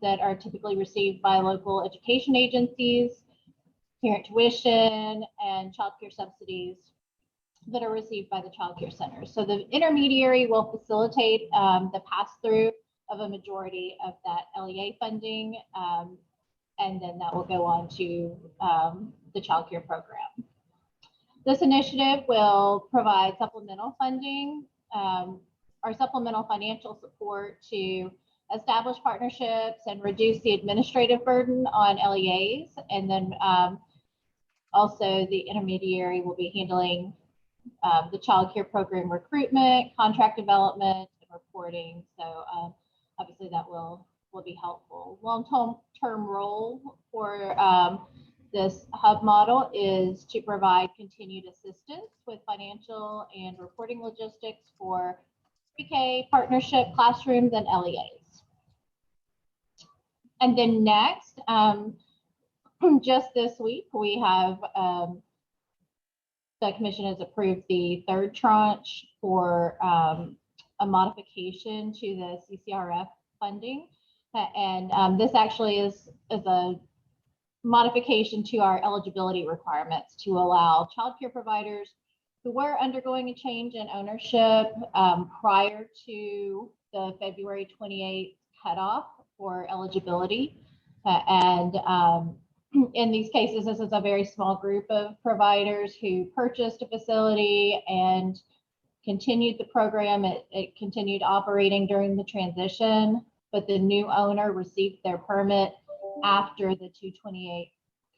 that are typically received by local education agencies, parent tuition, and child care subsidies that are received by the child care centers. So the intermediary will facilitate the pass-through of a majority of that LEA funding, and then that will go on to the child care program. This initiative will provide supplemental funding or supplemental financial support to establish partnerships and reduce the administrative burden on LEAs. And then also the intermediary will be handling the child care program recruitment, contract development, and reporting. So obviously that will be helpful. Long-term role for this hub model is to provide continued assistance with financial and reporting logistics for pre-K, partnership, classrooms, and LEAs. And then next, just this week, we have the commission has approved the third tranche for a modification to the CCRF funding. And this actually is a modification to our eligibility requirements to allow childcare providers who were undergoing a change in ownership prior to the February 28th cutoff for eligibility. In these cases, this is a very small group of providers who purchased a facility and continued the program. It continued operating during the transition, but the new owner received their permit after the 2/28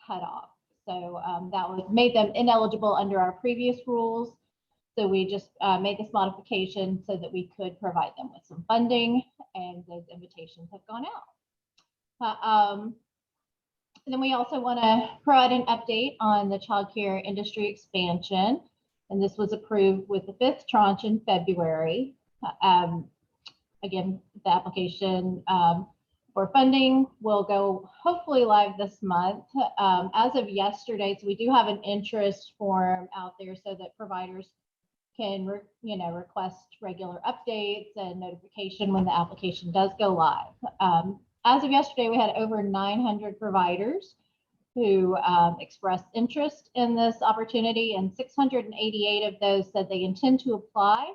cutoff. So that made them ineligible under our previous rules. So we just made this modification so that we could provide them with some funding, and those invitations have gone out. And then we also want to provide an update on the child care industry expansion. And this was approved with the 5th tranche in February. Again, the application for funding will go hopefully live this month. As of yesterday, so we do have an interest form out there so that providers can request regular updates and notification when the application does go live. As of yesterday, we had over 900 providers who expressed interest in this opportunity, and 688 of those said they intend to apply,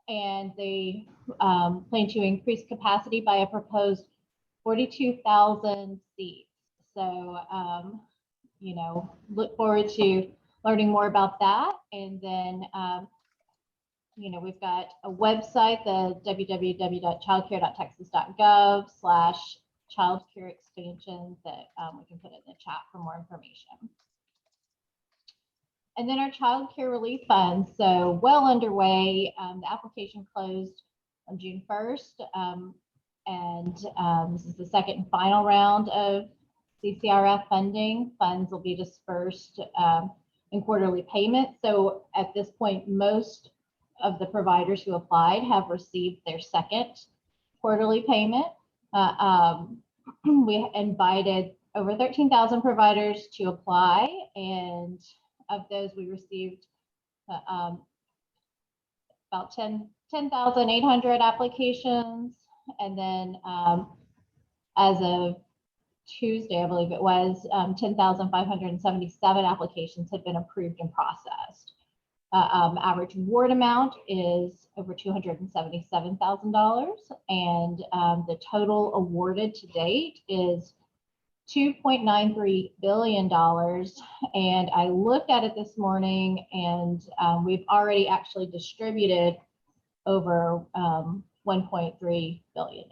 and they plan to increase capacity by a proposed 42,000 seats. So, look forward to learning more about that. And then, we've got a website, the www.childcare.texas.gov/childcare expansions that we can put in the chat for more information. And then our child care relief funds, so well underway. The application closed on June 1st. This is the second and final round of CCRF funding. Funds will be dispersed in quarterly payments. So at this point, most of the providers who applied have received their second quarterly payment. We invited over 13,000 providers to apply, and of those we received about 10,800 applications. And then as of Tuesday, I believe it was, 10,577 applications had been approved and processed. Average award amount is over $277,000, and the total awarded to date is $2.93 billion. And I looked at it this morning, and we've already actually distributed over $1.3 billion.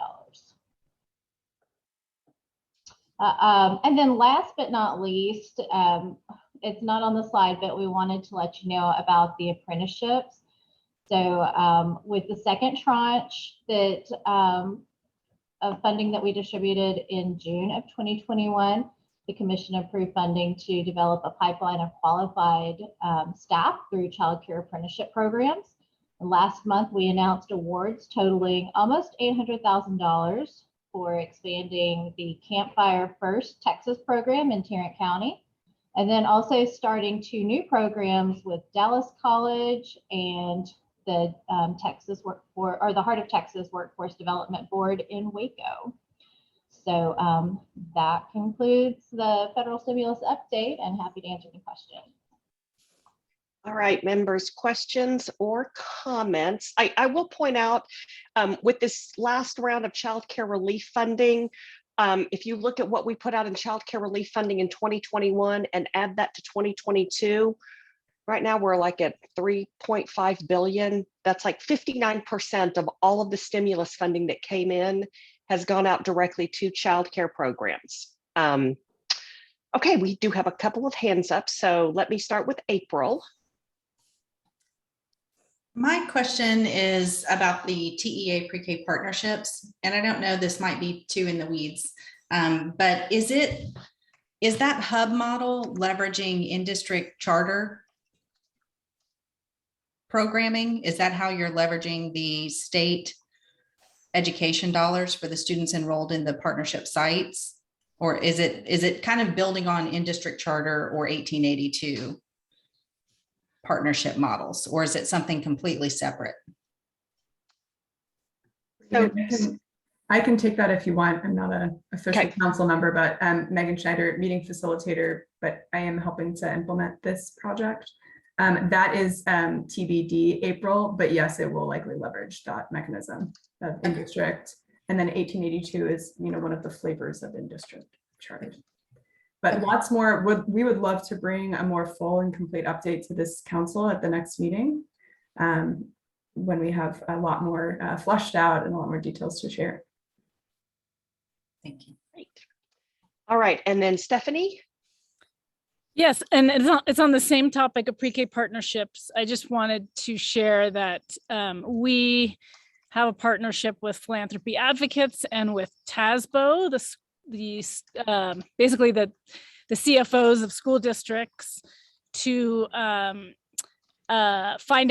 And then last but not least, it's not on the slide, but we wanted to let you know about the apprenticeships. So with the second tranche of funding that we distributed in June of 2021, the commission approved funding to develop a pipeline of qualified staff through child care apprenticeship programs. Last month, we announced awards totaling almost $800,000 for expanding the Campfire First Texas program in Tarrant County. And then also starting 2 new programs with Dallas College and the the Heart of Texas Workforce Development Board in Waco. So that concludes the federal stimulus update, and happy to answer any questions. All right, members, questions or comments? I will point out with this last round of child care relief funding, if you look at what we put out in child care relief funding in 2021 and add that to 2022, right now we're like at 3.5 billion. That's like 59% of all of the stimulus funding that came in has gone out directly to child care programs. Okay, we do have a couple of hands up, so let me start with April. My question is about the TEA pre-K partnerships, and I don't know, this might be too in the weeds, but is that hub model leveraging in-district charter programming? Is that how you're leveraging the state education dollars for the students enrolled in the partnership sites? Or is it kind of building on in-district charter or 1882 partnership models, or is it something completely separate? So, I can take that if you want. I'm not an official Okay. council member, but Megan Schneider, meeting facilitator, but I am helping to implement this project. That is TBD April, but yes, it will likely leverage that mechanism of in-district. And then 1882 is, one of the flavors of in-district charters. But lots more, we would love to bring a more full and complete update to this council at the next meeting, when we have a lot more fleshed out and a lot more details to share. Thank you. Great. All right, and then Stephanie. Yes, and it's on the same topic of pre-K partnerships. I just wanted to share that we have a partnership with Philanthropy Advocates and with TASBO, basically the CFOs of school districts, to find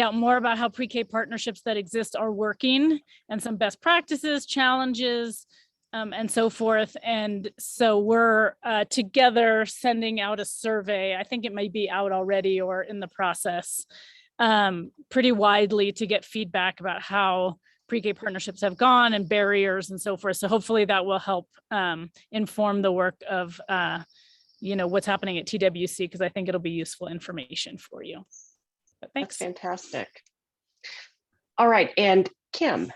out more about how pre-K partnerships that exist are working and some best practices, challenges, and so forth. And so we're together sending out a survey. I think it might be out already or in the process, pretty widely, to get feedback about how pre-K partnerships have gone and barriers and so forth. So hopefully that will help inform the work of what's happening at TWC, because I think it'll be useful information for you. But thanks. That's fantastic. All right, and Kim.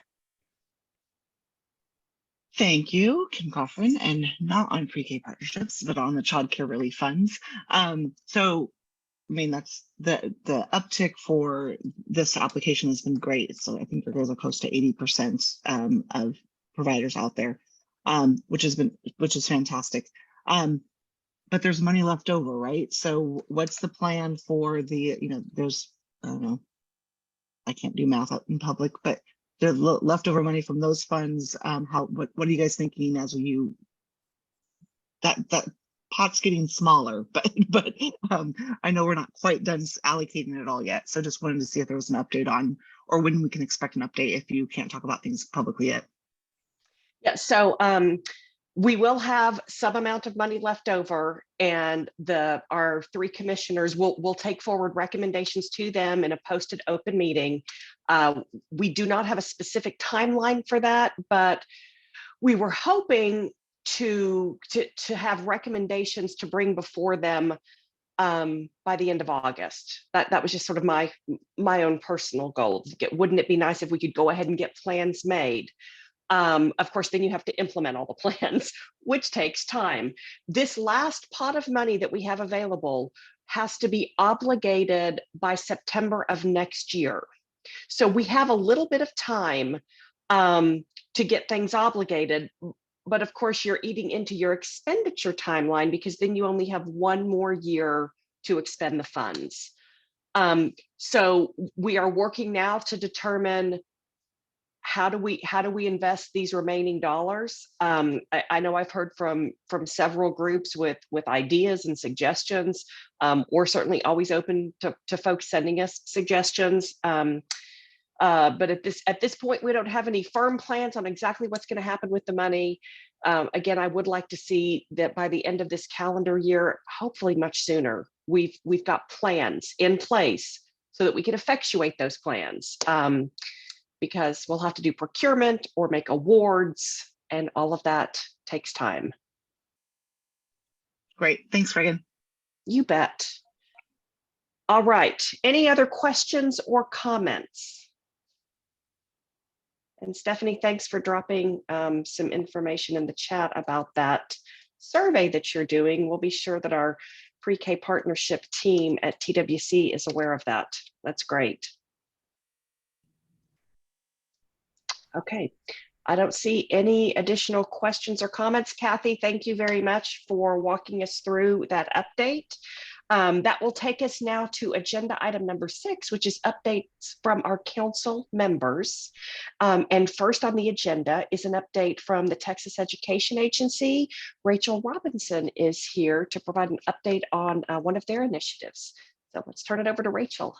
Thank you, Kim Coughlin, and not on pre-K partnerships, but on the child care relief funds. That's the uptick for this application has been great. So I think there goes close to 80% of providers out there, which is fantastic. But there's money left over, right? So what's the plan for there's, I don't know, I can't do math out in public, but the leftover money from those funds, what are you guys thinking as that pot's getting smaller, but I know we're not quite done allocating it all yet. So just wanted to see if there was an update on, or when we can expect an update if you can't talk about things publicly yet. Yeah, so we will have some amount of money left over, and our 3 commissioners will take forward recommendations to them in a posted open meeting. We do not have a specific timeline for that, but we were hoping to have recommendations to bring before them by the end of August. That was just sort of my own personal goal. Wouldn't it be nice if we could go ahead and get plans made? Of course, then you have to implement all the plans, which takes time. This last pot of money that we have available has to be obligated by September of next year. So we have a little bit of time to get things obligated. But of course, you're eating into your expenditure timeline, because then you only have 1 more year to expend the funds. So we are working now to determine how do we invest these remaining dollars. I know I've heard from several groups with ideas and suggestions. We're certainly always open to folks sending us suggestions. But at this point, we don't have any firm plans on exactly what's going to happen with the money. Again, I would like to see that by the end of this calendar year, hopefully much sooner, we've got plans in place so that we can effectuate those plans. Because we'll have to do procurement or make awards, and all of that takes time. Great. Thanks, Reagan. You bet. All right. Any other questions or comments? And Stephanie, thanks for dropping some information in the chat about that survey that you're doing. We'll be sure that our pre-K partnership team at TWC is aware of that. That's great. Okay. I don't see any additional questions or comments. Kathy, thank you very much for walking us through that update. That will take us now to agenda item number 6, which is updates from our council members. And first on the agenda is an update from the Texas Education Agency. Rachel Robinson is here to provide an update on one of their initiatives. So let's turn it over to Rachel.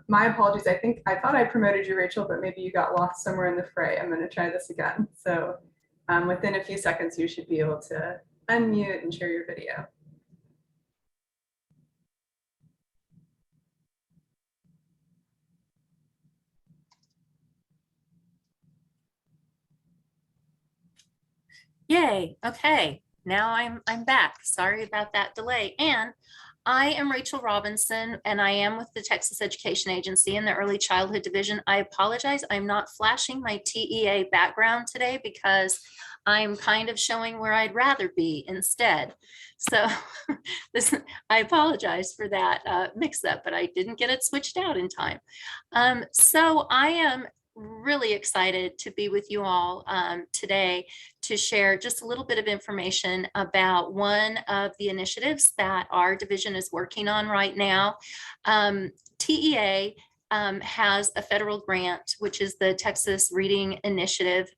My apologies. I thought I promoted you, Rachel, but maybe you got lost somewhere in the fray. I'm going to try this again. So within a few seconds, you should be able to unmute and share your video. Yay. Okay. Now I'm back. Sorry about that delay. And I am Rachel Robinson, and I am with the Texas Education Agency in the Early Childhood Division. I apologize. I'm not flashing my TEA background today because I'm kind of showing where I'd rather be instead. So I apologize for that mix up, but I didn't get it switched out in time. So I am really excited to be with you all today to share just a little bit of information about one of the initiatives that our division is working on right now. TEA has a federal grant, which is the Texas Reading Initiative.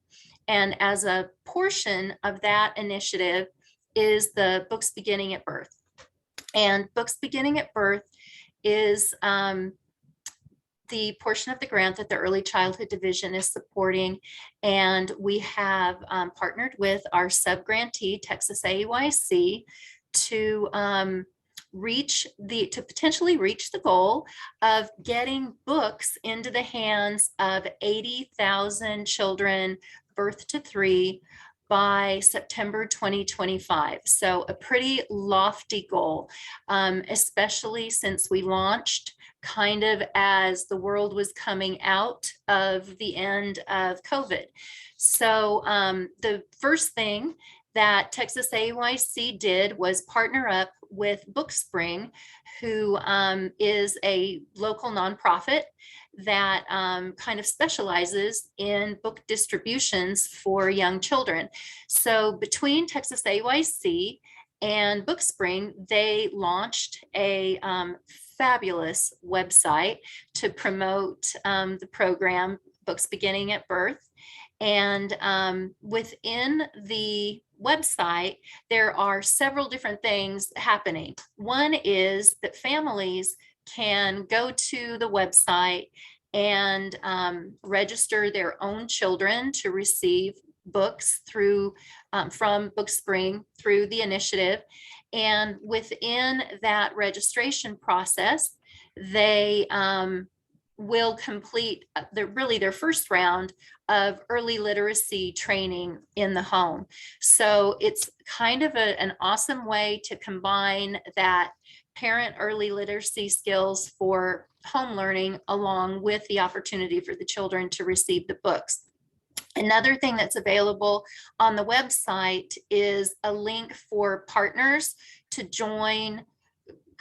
And as a portion of that initiative is the Books Beginning at Birth. And Books Beginning at Birth is the portion of the grant that the Early Childhood Division is supporting. And we have partnered with our sub-grantee, Texas AEYC, to potentially reach the goal of getting books into the hands of 80,000 children birth to 3 by September 2025. So a pretty lofty goal, especially since we launched kind of as the world was coming out of the end of COVID. So the first thing that Texas AEYC did was partner up with Bookspring, who is a local nonprofit that kind of specializes in book distributions for young children. So between Texas AEYC and Bookspring, they launched a fabulous website to promote the program Books Beginning at Birth. And within the website, there are several different things happening. One is that families can go to the website and register their own children to receive books through from Bookspring through the initiative. And within that registration process, they will complete their first round of early literacy training in the home. So it's kind of an awesome way to combine that parent early literacy skills for home learning along with the opportunity for the children to receive the books. Another thing that's available on the website is a link for partners to join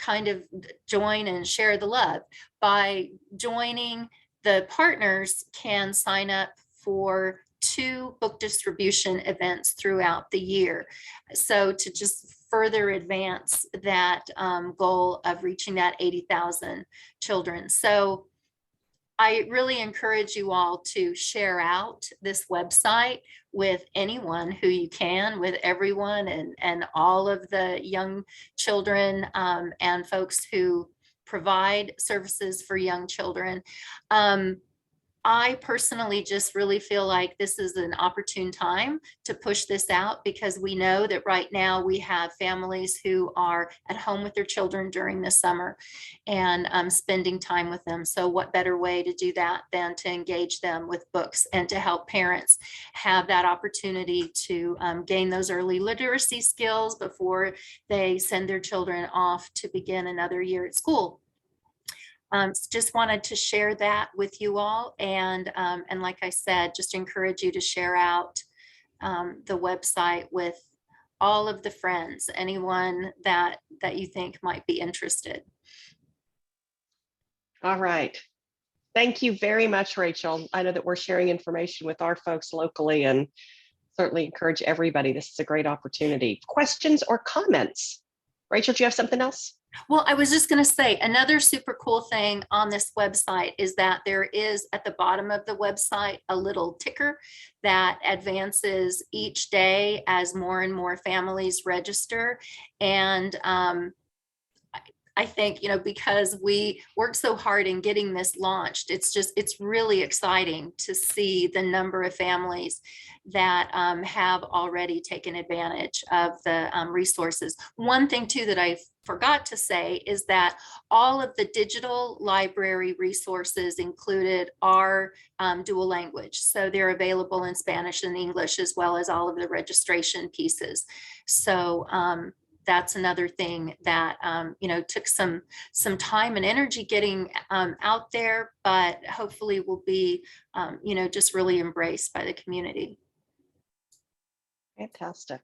and share the love. By joining, the partners can sign up for 2 book distribution events throughout the year. So to just further advance that goal of reaching that 80,000 children. So I really encourage you all to share out this website with anyone who you can, with everyone and all of the young children and folks who provide services for young children. I personally just really feel like this is an opportune time to push this out, because we know that right now we have families who are at home with their children during the summer and spending time with them. So what better way to do that than to engage them with books and to help parents have that opportunity to gain those early literacy skills before they send their children off to begin another year at school. Just wanted to share that with you all, and like I said, just encourage you to share out the website with all of the friends, anyone that you think might be interested. All right. Thank you very much, Rachel. I know that we're sharing information with our folks locally, and certainly encourage everybody. This is a great opportunity. Questions or comments? Rachel, do you have something else? Well, I was just going to say, another super cool thing on this website is that there is at the bottom of the website a little ticker that advances each day as more and more families register. And I think, you know, because we worked so hard in getting this launched, it's really exciting to see the number of families that have already taken advantage of the resources. One thing too that I forgot to say is that all of the digital library resources included are dual language. So they're available in Spanish and English, as well as all of the registration pieces. So that's another thing that you know, took some time and energy getting out there, but hopefully will be you know, just really embraced by the community. Fantastic.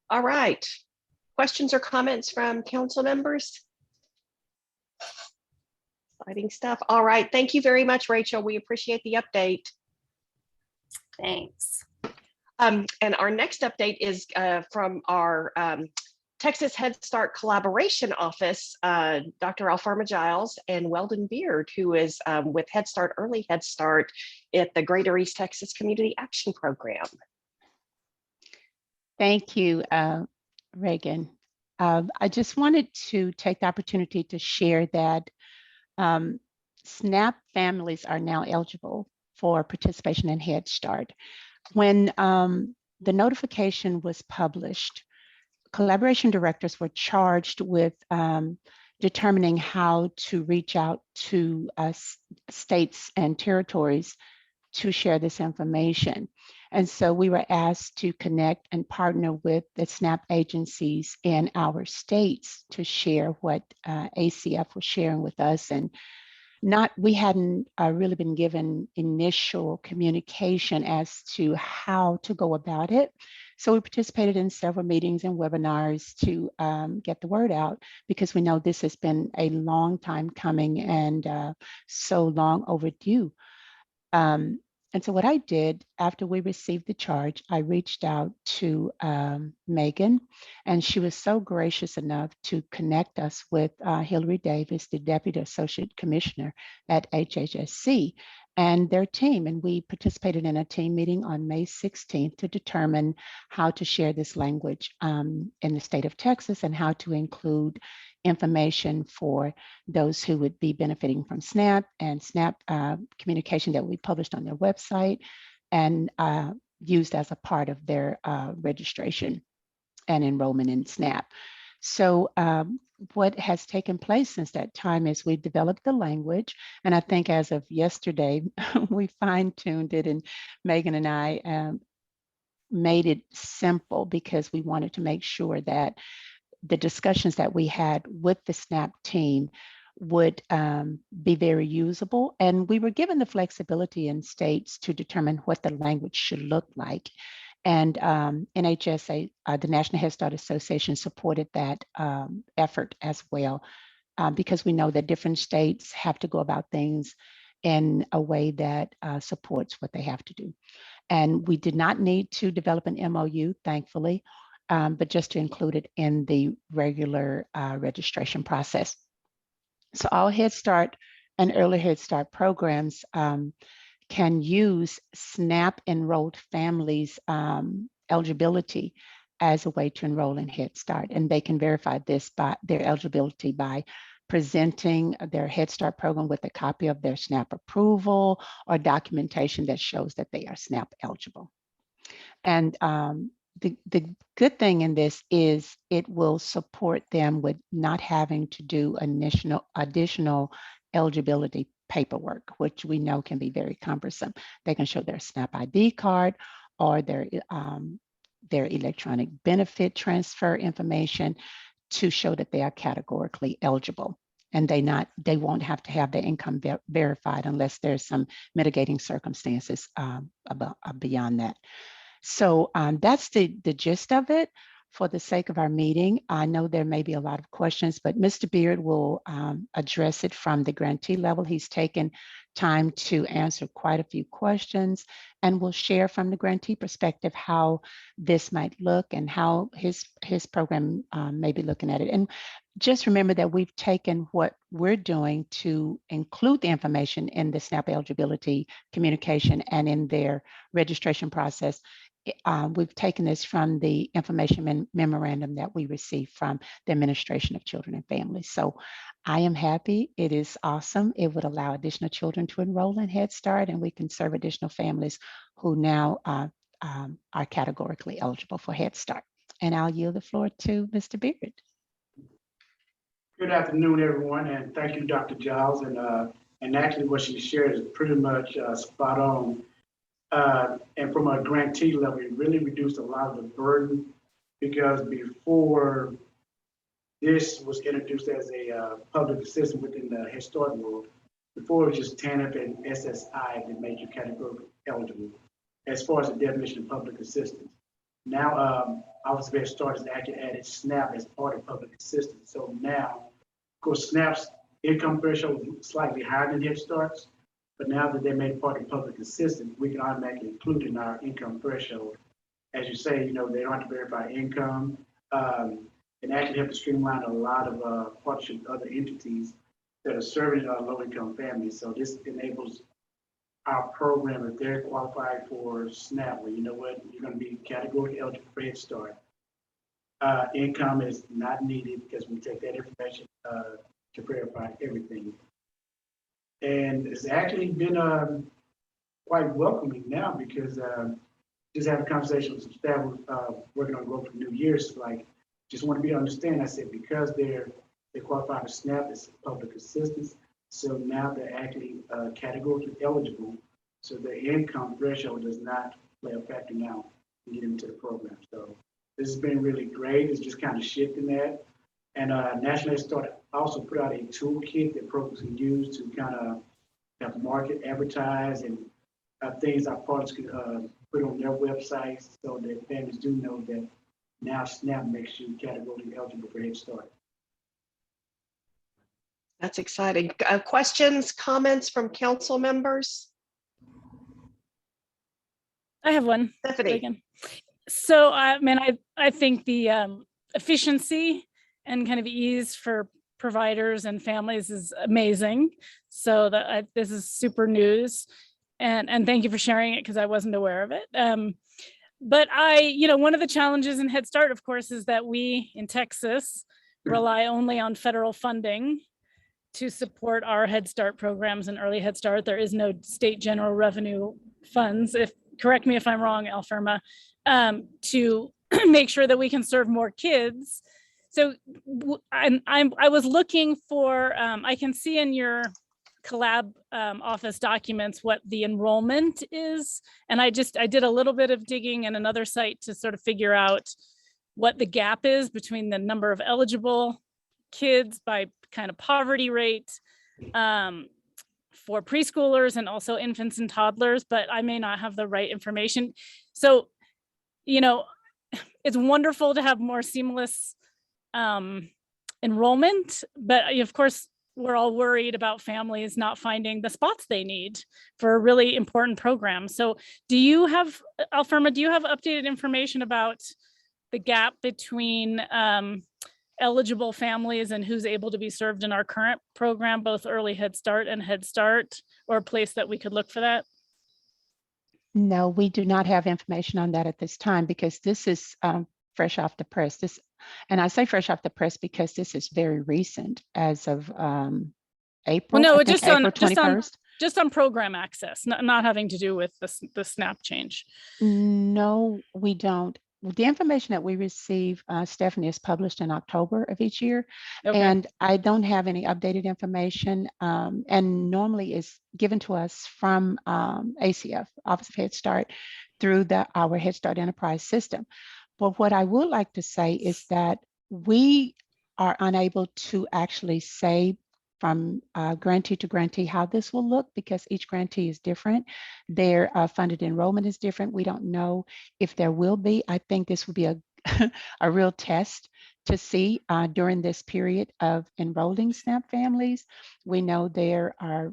All right. Questions or comments from council members? Exciting stuff. All right. Thank you very much, Rachel. We appreciate the update. Thanks. And our next update is from our Texas Head Start Collaboration Office, Dr. Alfarma Giles and Weldon Beard, who is with Head Start, Early Head Start at the Greater East Texas Community Action Program. Thank you, Reagan. I just wanted to take the opportunity to share that SNAP families are now eligible for participation in Head Start. When the notification was published, collaboration directors were charged with determining how to reach out to states and territories to share this information. And so we were asked to connect and partner with the SNAP agencies in our states to share what ACF was sharing with us. And we hadn't really been given initial communication as to how to go about it. So we participated in several meetings and webinars to get the word out, because we know this has been a long time coming and so long overdue. And so what I did after we received the charge, I reached out to Megan, and she was so gracious enough to connect us with Hillary Davis, the Deputy Associate Commissioner at HHSC, and their team. And we participated in a team meeting on May 16th to determine how to share this language in the state of Texas and how to include information for those who would be benefiting from SNAP and SNAP communication that we published on their website and used as a part of their registration and enrollment in SNAP. So what has taken place since that time is we've developed the language, and I think as of yesterday, we fine-tuned it, and Megan and I made it simple because we wanted to make sure that the discussions that we had with the SNAP team would be very usable. And we were given the flexibility in states to determine what the language should look like. And NHSA, the National Head Start Association, supported that effort as well, because we know that different states have to go about things in a way that supports what they have to do. And we did not need to develop an MOU, thankfully, but just to include it in the regular registration process. So all Head Start and early Head Start programs can use SNAP enrolled families eligibility as a way to enroll in Head Start. And they can verify this by their eligibility by presenting their Head Start program with a copy of their SNAP approval or documentation that shows that they are SNAP eligible. And the good thing in this is it will support them with not having to do additional eligibility paperwork, which we know can be very cumbersome. They can show their SNAP ID card or their electronic benefit transfer information to show that they are categorically eligible. And they won't have to have their income verified unless there's some mitigating circumstances beyond that. So that's the gist of it. For the sake of our meeting, I know there may be a lot of questions, but Mr. Beard will address it from the grantee level. He's taken time to answer quite a few questions and will share from the grantee perspective how this might look and how his program may be looking at it. And just remember that we've taken what we're doing to include the information in the SNAP eligibility communication and in their registration process. We've taken this from the information memorandum that we received from the Administration of Children and Families. So I am happy. It is awesome. It would allow additional children to enroll in Head Start, and we can serve additional families who now are categorically eligible for Head Start. And I'll yield the floor to Mr. Beard. Good afternoon, everyone, and thank you, Dr. Giles. And actually what she shared is pretty much spot on. And from a grantee level, it really reduced a lot of the burden, because before this was introduced as a public assistance within the Head Start world, before it was just TANF and SSI that made you categorically eligible as far as the definition of public assistance. Now, Office of Head Start has actually added SNAP as part of public assistance. So now, of course, SNAP's income threshold is slightly higher than Head Start's, but now that they made part of public assistance, we can automatically include in our income threshold. As you say, they don't have to verify income, and actually help to streamline a lot of partnerships with other entities that are serving low-income families. So this enables our program, if they're qualified for SNAP, well, you know what, you're going to be categorically eligible for Head Start. Income is not needed because we take that information to verify everything. And it's actually been quite welcoming now, because just having a conversation with some staff working on Growth for New Year's, like, just want to be able to understand. I said, because they qualify for SNAP, it's public assistance. So now they're actually categorically eligible. So their income threshold does not play a factor now to get into the program. So this has been really great. It's just kind of shifting that. And National Head Start also put out a toolkit that programs can use to kind of have market, advertise, and things our partners can put on their websites, so that families do know that now SNAP makes you categorically eligible for Head Start. That's exciting. Questions, comments from council members? I have one. Stephanie. So I think the efficiency and kind of ease for providers and families is amazing. So this is super news, and thank you for sharing it, because I wasn't aware of it. But one of the challenges in Head Start, of course, is that we in Texas rely only on federal funding to support our Head Start programs and early Head Start. There is no state general revenue funds, correct me if I'm wrong, Alferma, to make sure that we can serve more kids. So I was looking for, I can see in your collab office documents what the enrollment is. And I did a little bit of digging in another site to sort of figure out what the gap is between the number of eligible kids by kind of poverty rate for preschoolers and also infants and toddlers, but I may not have the right information. So, it's wonderful to have more seamless enrollment, but of course, we're all worried about families not finding the spots they need for a really important program. So Alferma, do you have updated information about the gap between eligible families and who's able to be served in our current program, both Early Head Start and Head Start, or a place that we could look for that? No, we do not have information on that at this time because this is fresh off the press. And I say fresh off the press because this is very recent as of April. Well, no, I think April 21st. Just on program access, not having to do with the SNAP change. No, we don't. The information that we receive, Stephanie, is published in October of each year. Okay. And I don't have any updated information, and normally is given to us from ACF, Office of Head Start, through our Head Start Enterprise system. But what I would like to say is that we are unable to actually say from grantee to grantee how this will look because each grantee is different. Their funded enrollment is different. We don't know if there will be. I think this will be a real test to see during this period of enrolling SNAP families. We know there are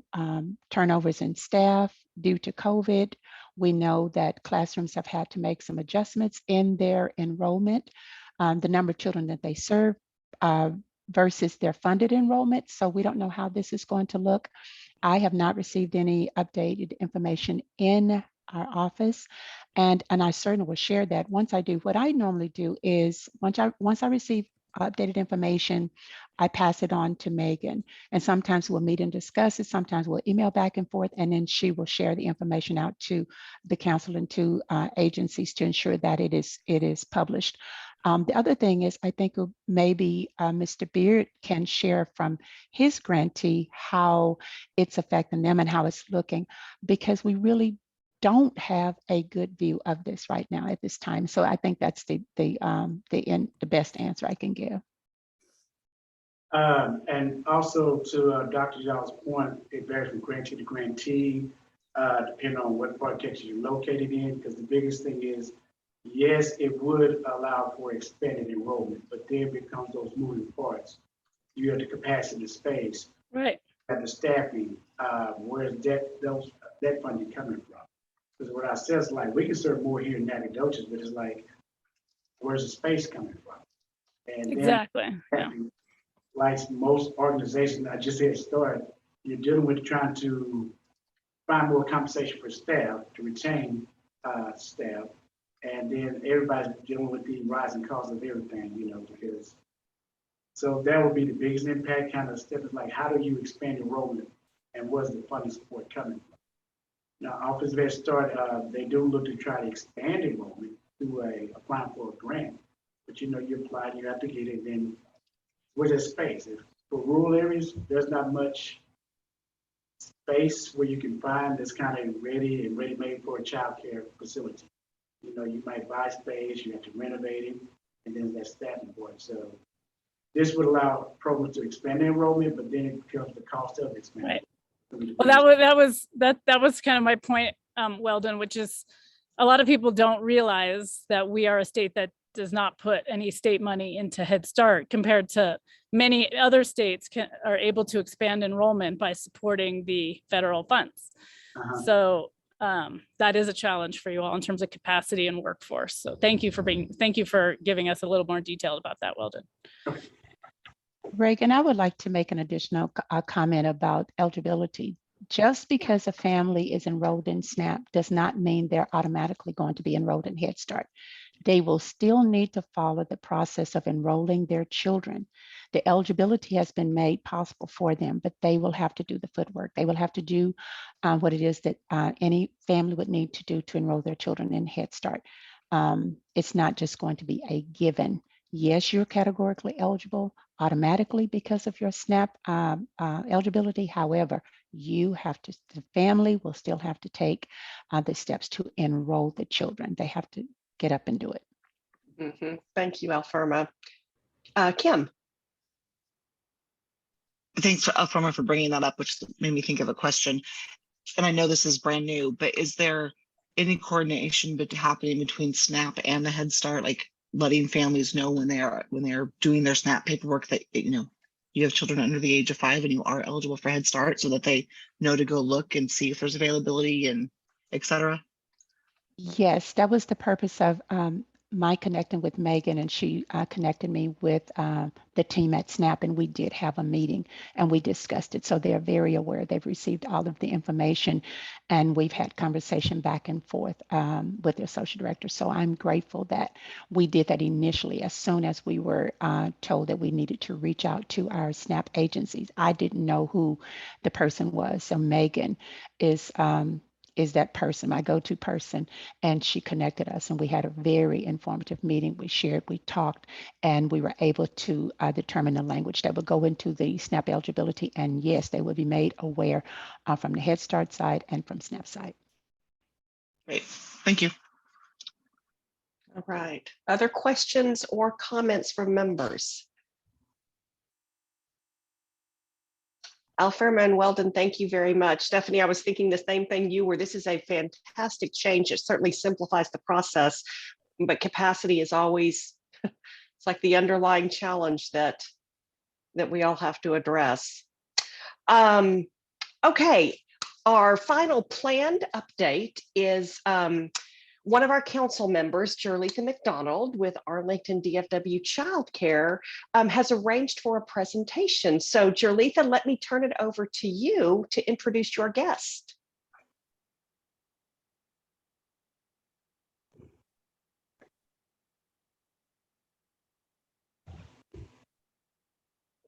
turnovers in staff due to COVID. We know that classrooms have had to make some adjustments in their enrollment, the number of children that they serve versus their funded enrollment. So we don't know how this is going to look. I have not received any updated information in our office, and I certainly will share that once I do. What I normally do is once I receive updated information, I pass it on to Megan, and sometimes we'll meet and discuss it. Sometimes we'll email back and forth, and then she will share the information out to the council and to agencies to ensure that it is published. The other thing is, I think maybe Mr. Beard can share from his grantee how it's affecting them and how it's looking, because we really don't have a good view of this right now at this time. So I think that's the best answer I can give. And also to Dr. Giles' point, it varies from grantee to grantee, depending on what part of Texas you're located in, because the biggest thing is, yes, it would allow for expanded enrollment, but then becomes those moving parts. You have the capacity space, right? At the staffing, where's that funding coming from? Because what I said is like, we can serve more here in Nacogdoches, but it's like, where's the space coming from? And exactly. Then, yeah. Like most organizations, I just said start, you're dealing with trying to find more compensation for staff to retain staff. And then everybody's dealing with the rising cost of everything, because, so that would be the biggest impact kind of step is like, how do you expand enrollment and what's the funding support coming from? Now, Office of Head Start, they do look to try to expand enrollment through applying for a grant, but you apply, you have to get it, then where's that space? For rural areas, there's not much space where you can find that's kind of ready-made for a child care facility. You might buy space, you have to renovate it, and then that staffing board. So this would allow programs to expand their enrollment, but then it becomes the cost of expanding. Right. Well, that was kind of my point, Weldon, which is a lot of people don't realize that we are a state that does not put any state money into Head Start compared to many other states are able to expand enrollment by supporting the federal funds. So that is a challenge for you all in terms of capacity and workforce. So thank you for giving us a little more detail about that, Weldon. Reagan, I would like to make an additional comment about eligibility. Just because a family is enrolled in SNAP does not mean they're automatically going to be enrolled in Head Start. They will still need to follow the process of enrolling their children. The eligibility has been made possible for them, but they will have to do the footwork. They will have to do what it is that any family would need to do to enroll their children in Head Start. It's not just going to be a given. Yes, you're categorically eligible automatically because of your SNAP eligibility. However, the family will still have to take the steps to enroll the children. They have to get up and do it. Mm-hmm. Thank you, Alferma. Kim. Thanks, Alferma, for bringing that up, which made me think of a question. And I know this is brand new, but is there any coordination happening between SNAP and the Head Start, like letting families know when they are doing their SNAP paperwork that you have children under the age of 5 and you are eligible for Head Start, so that they know to go look and see if there's availability and et cetera? Yes, that was the purpose of my connecting with Megan, and she connected me with the team at SNAP, and we did have a meeting and we discussed it. So they're very aware. They've received all of the information, and we've had conversation back and forth with their social director. So I'm grateful that we did that initially as soon as we were told that we needed to reach out to our SNAP agencies. I didn't know who the person was. So Megan is that person, my go-to person, and she connected us, and we had a very informative meeting. We shared, we talked, and we were able to determine the language that would go into the SNAP eligibility. And yes, they would be made aware from the Head Start side and from SNAP side. Great, thank you. All right. Other questions or comments from members? Alferma and Weldon, thank you very much. Stephanie, I was thinking the same thing you were. This is a fantastic change. It certainly simplifies the process, but capacity is always, it's like the underlying challenge that we all have to address. Okay, our final planned update is one of our council members, Jerletha McDonald with Arlington DFW Childcare, has arranged for a presentation. So Jerletha, let me turn it over to you to introduce your guest.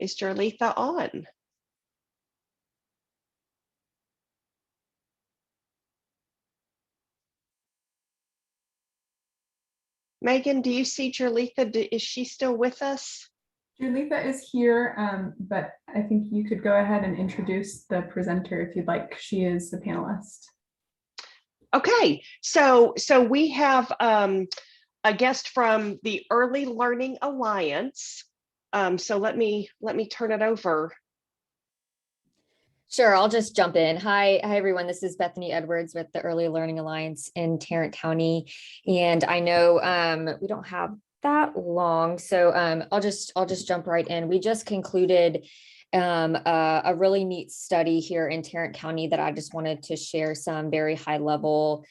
Is Jerletha on? Megan, do you see Jerletha? Is she still with us? Jerletha is here, but I think you could go ahead and introduce the presenter if you'd like. She is the panelist. Okay, so we have a guest from the Early Learning Alliance. So let me turn it over. Sure, I'll just jump in. Hi everyone. This is Bethany Edwards with the Early Learning Alliance in Tarrant County, and I know we don't have that long, so I'll just jump right in. We just concluded a really neat study here in Tarrant County that I just wanted to share some very high level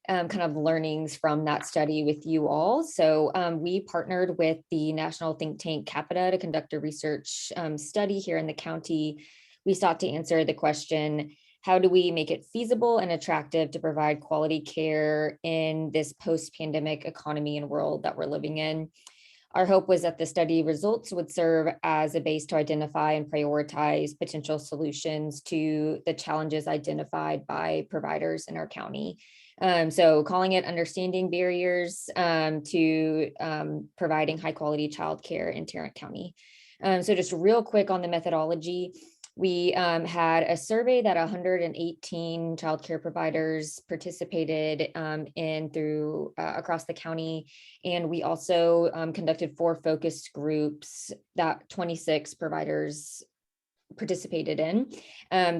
kind of learnings from that study with you all. So we partnered with the national think tank Capita to conduct a research study here in the county. We sought to answer the question, how do we make it feasible and attractive to provide quality care in this post-pandemic economy and world that we're living in? Our hope was that the study results would serve as a base to identify and prioritize potential solutions to the challenges identified by providers in our county. So calling it understanding barriers to providing high quality childcare in Tarrant County. So just real quick on the methodology, we had a survey that 118 childcare providers participated in through across the county. And we also conducted 4 focus groups that 26 providers participated in.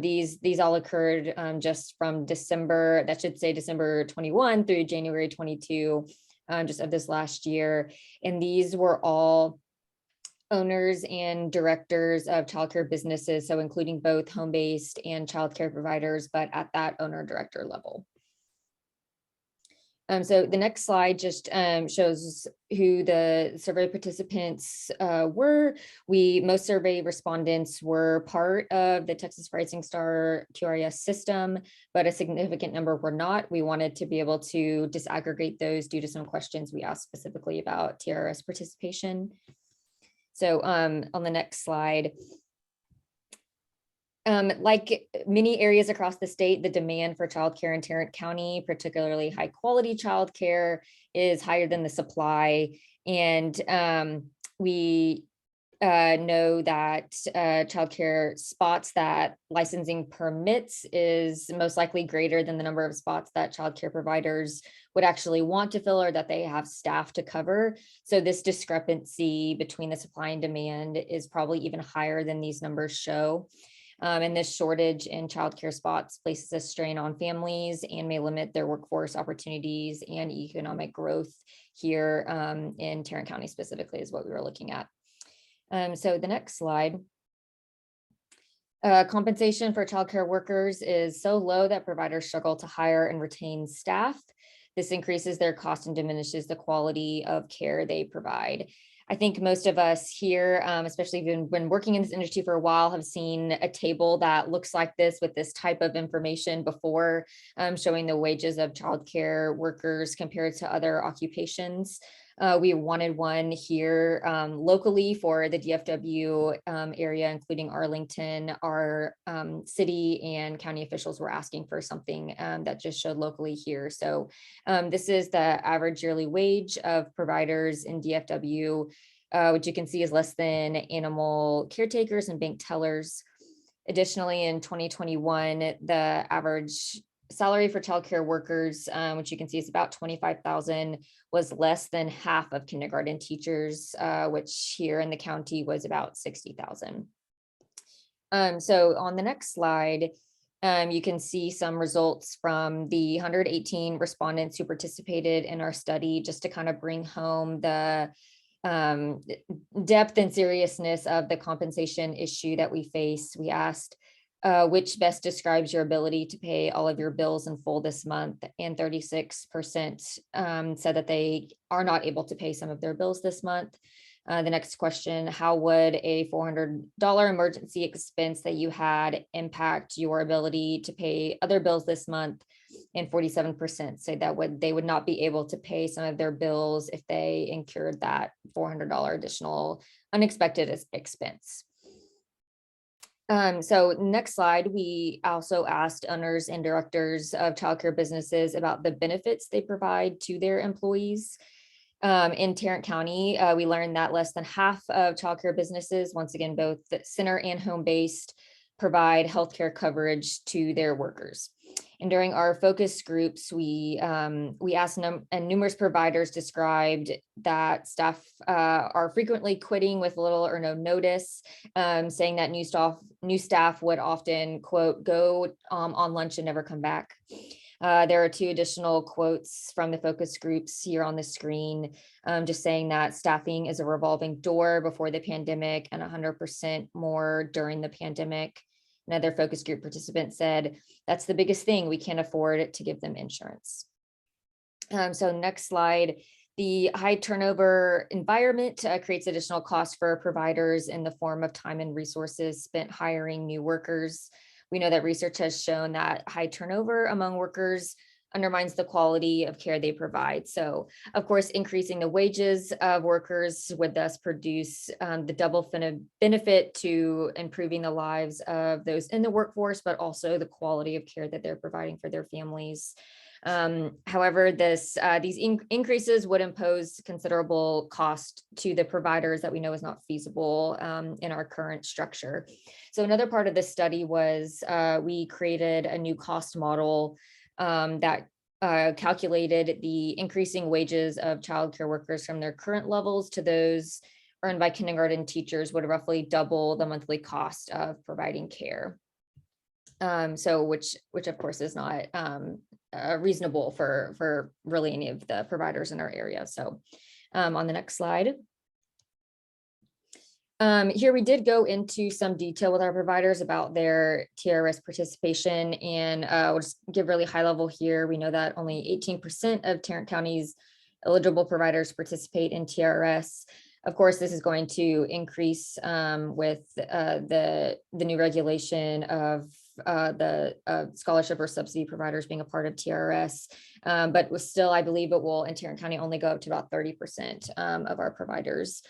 These all occurred just from December, that should say December 21 through January 22, just of this last year. And these were all owners and directors of childcare businesses, so including both home-based and childcare providers, but at that owner-director level. So the next slide just shows who the survey participants were. Most survey respondents were part of the Texas Rising Star QRS system, but a significant number were not. We wanted to be able to disaggregate those due to some questions we asked specifically about TRS participation. So on the next slide, like many areas across the state, the demand for childcare in Tarrant County, particularly high quality childcare, is higher than the supply. And we know that childcare spots that licensing permits is most likely greater than the number of spots that childcare providers would actually want to fill or that they have staff to cover. So this discrepancy between the supply and demand is probably even higher than these numbers show. And this shortage in childcare spots places a strain on families and may limit their workforce opportunities and economic growth here in Tarrant County specifically is what we were looking at. So the next slide. Compensation for childcare workers is so low that providers struggle to hire and retain staff. This increases their cost and diminishes the quality of care they provide. I think most of us here, especially even when working in this industry for a while, have seen a table that looks like this with this type of information before, showing the wages of childcare workers compared to other occupations. We wanted one here locally for the DFW area, including Arlington. Our city and county officials were asking for something that just showed locally here. So this is the average yearly wage of providers in DFW, which you can see is less than animal caretakers and bank tellers. Additionally, in 2021, the average salary for childcare workers, which you can see is about $25,000, was less than half of kindergarten teachers, which here in the county was about $60,000. So on the next slide, you can see some results from the 118 respondents who participated in our study, just to kind of bring home the depth and seriousness of the compensation issue that we face. We asked, which best describes your ability to pay all of your bills in full this month, and 36% said that they are not able to pay some of their bills this month. The next question, how would a $400 emergency expense that you had impact your ability to pay other bills this month? And 47% say that they would not be able to pay some of their bills if they incurred that $400 additional unexpected expense. So next slide, we also asked owners and directors of childcare businesses about the benefits they provide to their employees. In Tarrant County, we learned that less than half of childcare businesses, once again, both center and home-based, provide healthcare coverage to their workers. And during our focus groups, we asked and numerous providers described that staff are frequently quitting with little or no notice, saying that new staff would often, quote, go on lunch and never come back. There are 2 additional quotes from the focus groups here on the screen, just saying that staffing is a revolving door before the pandemic and 100% more during the pandemic. Another focus group participant said, that's the biggest thing, we can't afford to give them insurance. So next slide, the high turnover environment creates additional costs for providers in the form of time and resources spent hiring new workers. We know that research has shown that high turnover among workers undermines the quality of care they provide. So of course, increasing the wages of workers would thus produce the double benefit to improving the lives of those in the workforce, but also the quality of care that they're providing for their families. However, these increases would impose considerable cost to the providers that we know is not feasible in our current structure. So another part of this study was we created a new cost model that calculated the increasing wages of childcare workers from their current levels to those earned by kindergarten teachers would roughly double the monthly cost of providing care. So which of course is not reasonable for really any of the providers in our area. So on the next slide. Here we did go into some detail with our providers about their TRS participation, and we'll just give really high level here. We know that only 18% of Tarrant County's eligible providers participate in TRS. Of course, this is going to increase with the new regulation of the scholarship or subsidy providers being a part of TRS, but still, I believe it will in Tarrant County only go up to about 30% of our providers.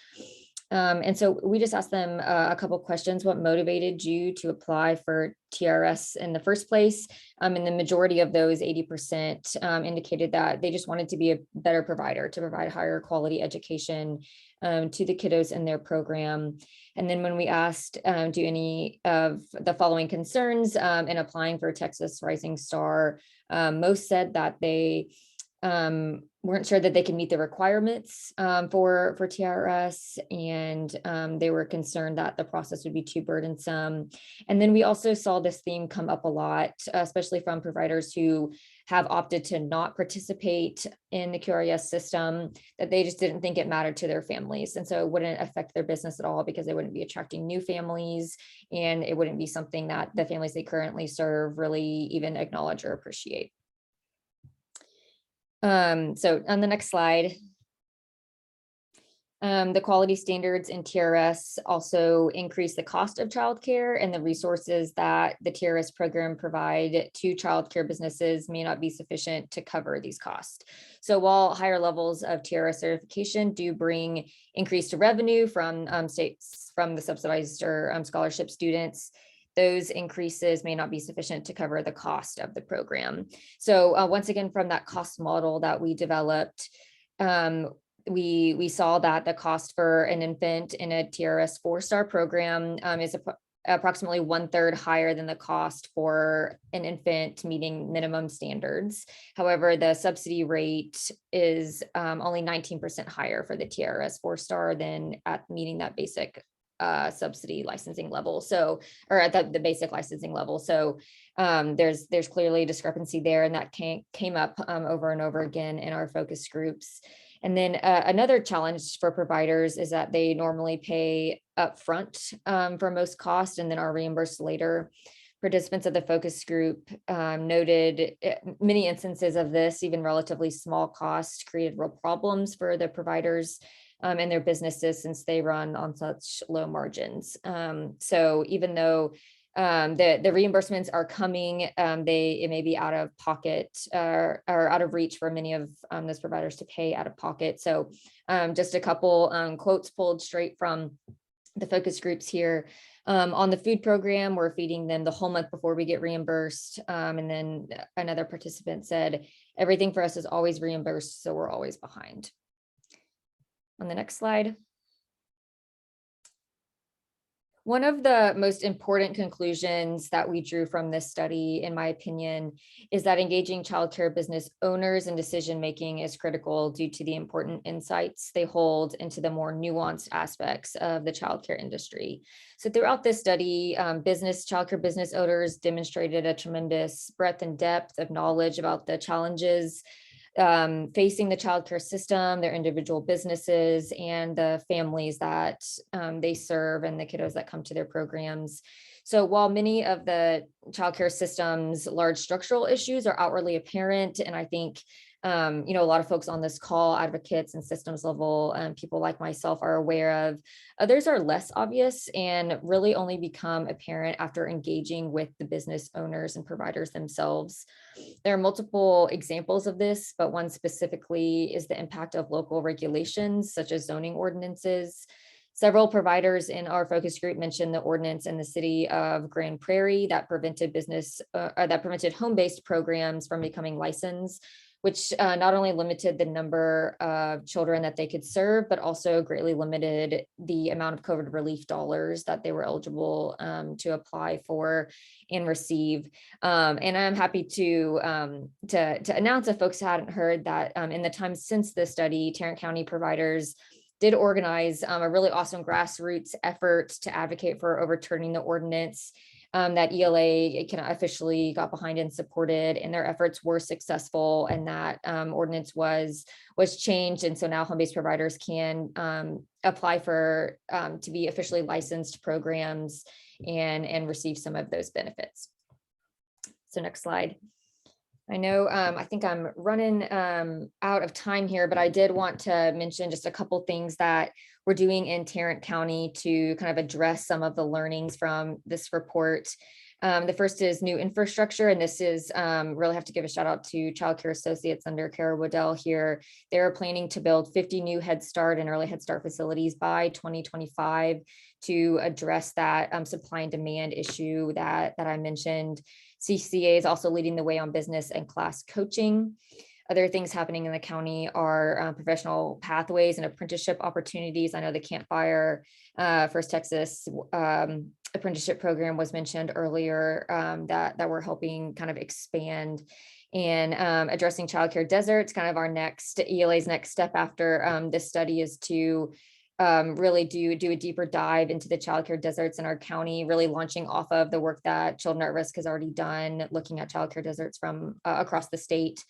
And so we just asked them a couple of questions. What motivated you to apply for TRS in the first place? And the majority of those, 80%, indicated that they just wanted to be a better provider, to provide higher quality education to the kiddos in their program. And then when we asked, do any of the following concerns in applying for Texas Rising Star, most said that they weren't sure that they can meet the requirements for TRS, and they were concerned that the process would be too burdensome. And then we also saw this theme come up a lot, especially from providers who have opted to not participate in the QRES system, that they just didn't think it mattered to their families. And so it wouldn't affect their business at all because they wouldn't be attracting new families, and it wouldn't be something that the families they currently serve really even acknowledge or appreciate. So on the next slide, the quality standards in TRS also increase the cost of childcare, and the resources that the TRS program provide to childcare businesses may not be sufficient to cover these costs. So while higher levels of TRS certification do bring increased revenue from states, from the subsidized or scholarship students, those increases may not be sufficient to cover the cost of the program. So once again, from that cost model that we developed, we saw that the cost for an infant in a TRS 4-star program is approximately 1/3 higher than the cost for an infant meeting minimum standards. However, the subsidy rate is only 19% higher for the TRS 4-star than at meeting that basic subsidy licensing level. So, or at the basic licensing level. So there's clearly a discrepancy there, and that came up over and over again in our focus groups. And then another challenge for providers is that they normally pay upfront for most costs and then are reimbursed later. Participants of the focus group noted many instances of this, even relatively small costs, created real problems for the providers and their businesses, since they run on such low margins. So even though the reimbursements are coming, it may be out of pocket or out of reach for many of those providers to pay out of pocket. So just a couple quotes pulled straight from the focus groups here. On the food program, we're feeding them the whole month before we get reimbursed. And then another participant said, everything for us is always reimbursed, so we're always behind. On the next slide. One of the most important conclusions that we drew from this study, in my opinion, is that engaging childcare business owners in decision-making is critical due to the important insights they hold into the more nuanced aspects of the childcare industry. So throughout this study, childcare business owners demonstrated a tremendous breadth and depth of knowledge about the challenges facing the childcare system, their individual businesses, and the families that they serve and the kiddos that come to their programs. So while many of the childcare system's large structural issues are outwardly apparent, and I think a lot of folks on this call, advocates and systems level people like myself, are aware of, others are less obvious and really only become apparent after engaging with the business owners and providers themselves. There are multiple examples of this, but one specifically is the impact of local regulations, such as zoning ordinances. Several providers in our focus group mentioned the ordinance in the city of Grand Prairie that prevented home-based programs from becoming licensed, which not only limited the number of children that they could serve, but also greatly limited the amount of COVID relief dollars that they were eligible to apply for and receive. And I'm happy to announce, if folks hadn't heard, that in the time since this study, Tarrant County providers did organize a really awesome grassroots effort to advocate for overturning the ordinance that ELA officially got behind and supported, and their efforts were successful, and that ordinance was changed. And so now home-based providers can apply for to be officially licensed programs and receive some of those benefits. So next slide. I know I think I'm running out of time here, but I did want to mention just a couple things that we're doing in Tarrant County to kind of address some of the learnings from this report. The first is new infrastructure, and this is really have to give a shout out to Child Care Associates under Kara Waddell here. They're planning to build 50 new Head Start and early Head Start facilities by 2025 to address that supply and demand issue that I mentioned. CCA is also leading the way on business and class coaching. Other things happening in the county are professional pathways and apprenticeship opportunities. I know the Campfire First Texas apprenticeship program was mentioned earlier, that we're helping kind of expand, and addressing childcare deserts. Kind of our ELA's next step after this study is to really do a deeper dive into the childcare deserts in our county, really launching off of the work that Children at Risk has already done, looking at childcare deserts from across the state.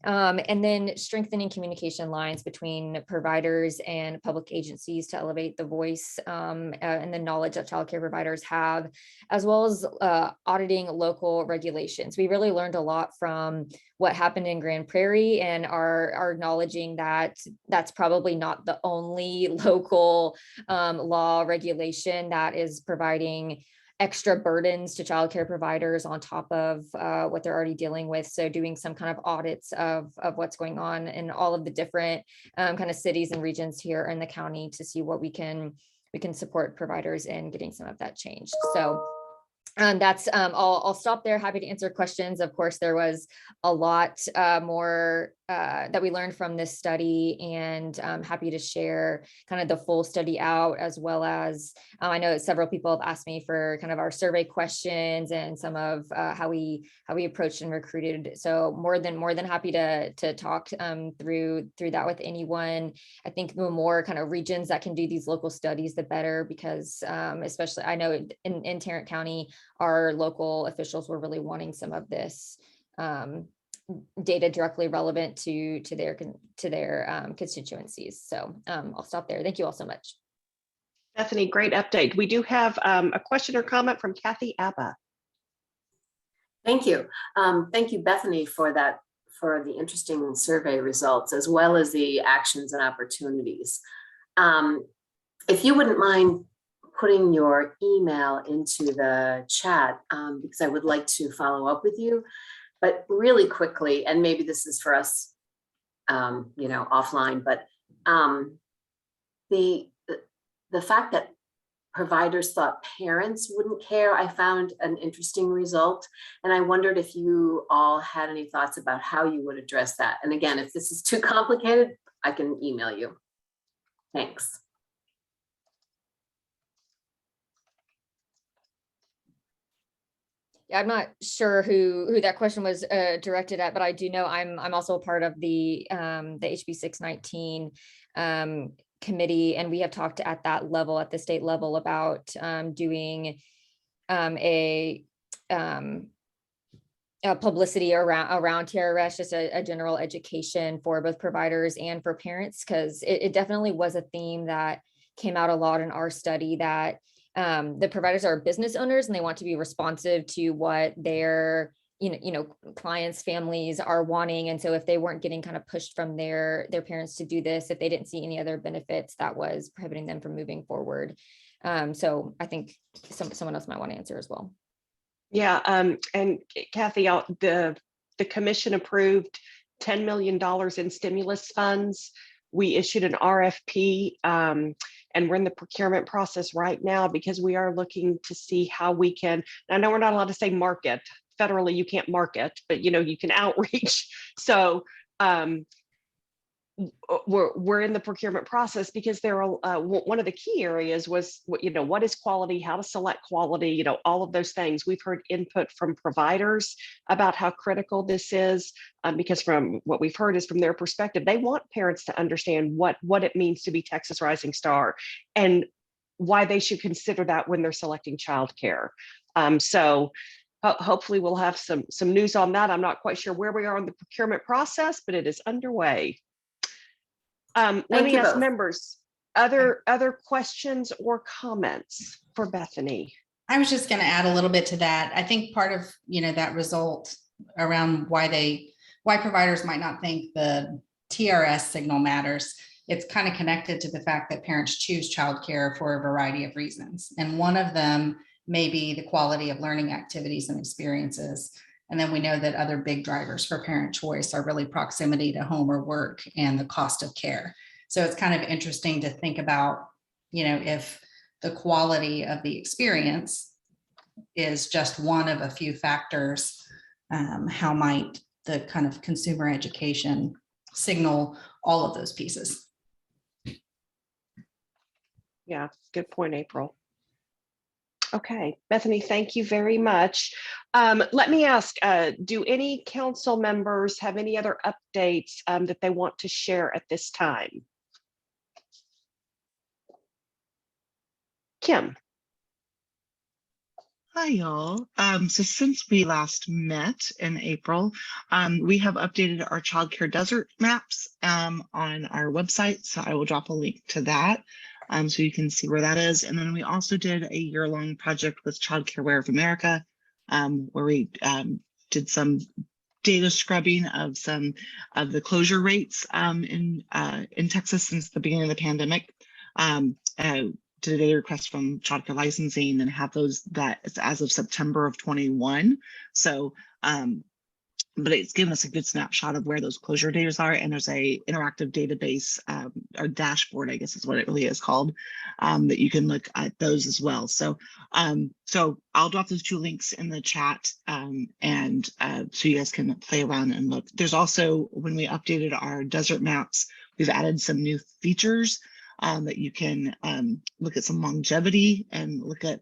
And then strengthening communication lines between providers and public agencies to elevate the voice and the knowledge that childcare providers have, as well as auditing local regulations. We really learned a lot from what happened in Grand Prairie and are acknowledging that that's probably not the only local law regulation that is providing extra burdens to childcare providers on top of what they're already dealing with. So doing some kind of audits of what's going on in all of the different kind of cities and regions here in the county to see what we can support providers in getting some of that changed. So that's I'll stop there. Happy to answer questions. Of course, there was a lot more that we learned from this study, and I'm happy to share kind of the full study out, as well as I know several people have asked me for kind of our survey questions and some of how we approached and recruited. So more than happy to talk through that with anyone. I think the more kind of regions that can do these local studies, the better, because especially I know in Tarrant County, our local officials were really wanting some of this data directly relevant to their constituencies. So I'll stop there. Thank you all so much. Bethany, great update. We do have a question or comment from Kathy Abba. Thank you. Thank you, Bethany, for the interesting survey results, as well as the actions and opportunities. If you wouldn't mind putting your email into the chat, because I would like to follow up with you, but really quickly, and maybe this is for us, offline, but the fact that providers thought parents wouldn't care, I found an interesting result. And I wondered if you all had any thoughts about how you would address that. And again, if this is too complicated, I can email you. Thanks. I'm not sure who that question was directed at, but I do know I'm also a part of the HB 619 committee, and we have talked at that level, at the state level, about doing a publicity around TRS, just a general education for both providers and for parents, because it definitely was a theme that came out a lot in our study, that the providers are business owners and they want to be responsive to what their clients, families are wanting. And so if they weren't getting kind of pushed from their parents to do this, if they didn't see any other benefits, that was prohibiting them from moving forward. So I think someone else might want to answer as well. Yeah, and Kathy, the commission approved $10 million in stimulus funds. We issued an RFP, and we're in the procurement process right now, because we are looking to see how we can, I know we're not allowed to say market, federally you can't market, but you can outreach. So we're in the procurement process, because there are one of the key areas was what is quality, how to select quality, all of those things. We've heard input from providers about how critical this is, because from what we've heard is from their perspective, they want parents to understand what it means to be Texas Rising Star and why they should consider that when they're selecting childcare. So hopefully we'll have some news on that. I'm not quite sure where we are in the procurement process, but it is underway. Let me ask members, other questions or comments for Bethany? I was just going to add a little bit to that. I think part of that result around why providers might not think the TRS signal matters, it's kind of connected to the fact that parents choose childcare for a variety of reasons. And one of them may be the quality of learning activities and experiences. And then we know that other big drivers for parent choice are really proximity to home or work and the cost of care. So it's kind of interesting to think about, if the quality of the experience is just one of a few factors, how might the kind of consumer education signal all of those pieces? Yeah, good point, April. Okay, Bethany, thank you very much. Let me ask, do any council members have any other updates that they want to share at this time? Kim. Hi, y'all. So since we last met in April, we have updated our childcare desert maps on our website. So I will drop a link to that so you can see where that is. And then we also did a year-long project with Childcare Aware of America, where we did some data scrubbing of some of the closure rates in Texas since the beginning of the pandemic. Did a data request from childcare licensing and have those that is as of September of 21. So, but it's given us a good snapshot of where those closure dates are. And there's a interactive database or dashboard, I guess is what it really is called, that you can look at those as well. So, so I'll drop those 2 links in the chat and so you guys can play around and look. There's also, when we updated our desert maps, we've added some new features that you can look at some longevity and look at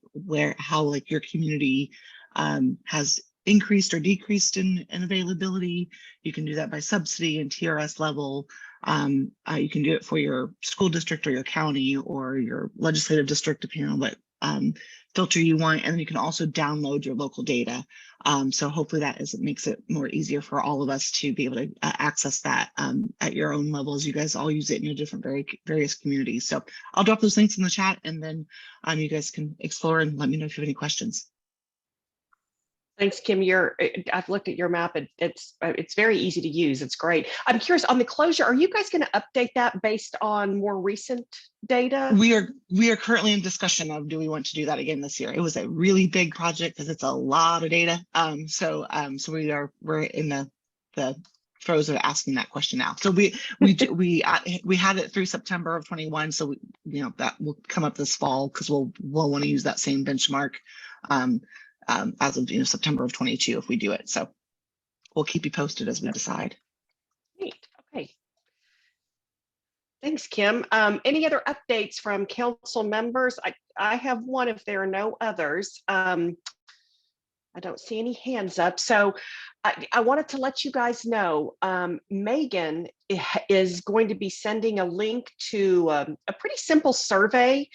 how like your community has increased or decreased in availability. You can do that by subsidy and TRS level. You can do it for your school district or your county or your legislative district, depending on what filter you want. And then you can also download your local data. So hopefully makes it more easier for all of us to be able to access that at your own level as you guys all use it in your different various communities. So I'll drop those links in the chat and then you guys can explore and let me know if you have any questions. Thanks, Kim. I've looked at your map and it's very easy to use. It's great. I'm curious on the closure. Are you guys going to update that based on more recent data? We are currently in discussion of do we want to do that again this year. It was a really big project because it's a lot of data. So we're in the throes of asking that question now. So we had it through September of 21. So that will come up this fall because we'll want to use that same benchmark. As of September of 22 if we do it. So we'll keep you posted as we decide. Great. Okay. Thanks, Kim. Any other updates from council members? I have one if there are no others. I don't see any hands up. So I wanted to let you guys know, Megan is going to be sending a link to a pretty simple survey.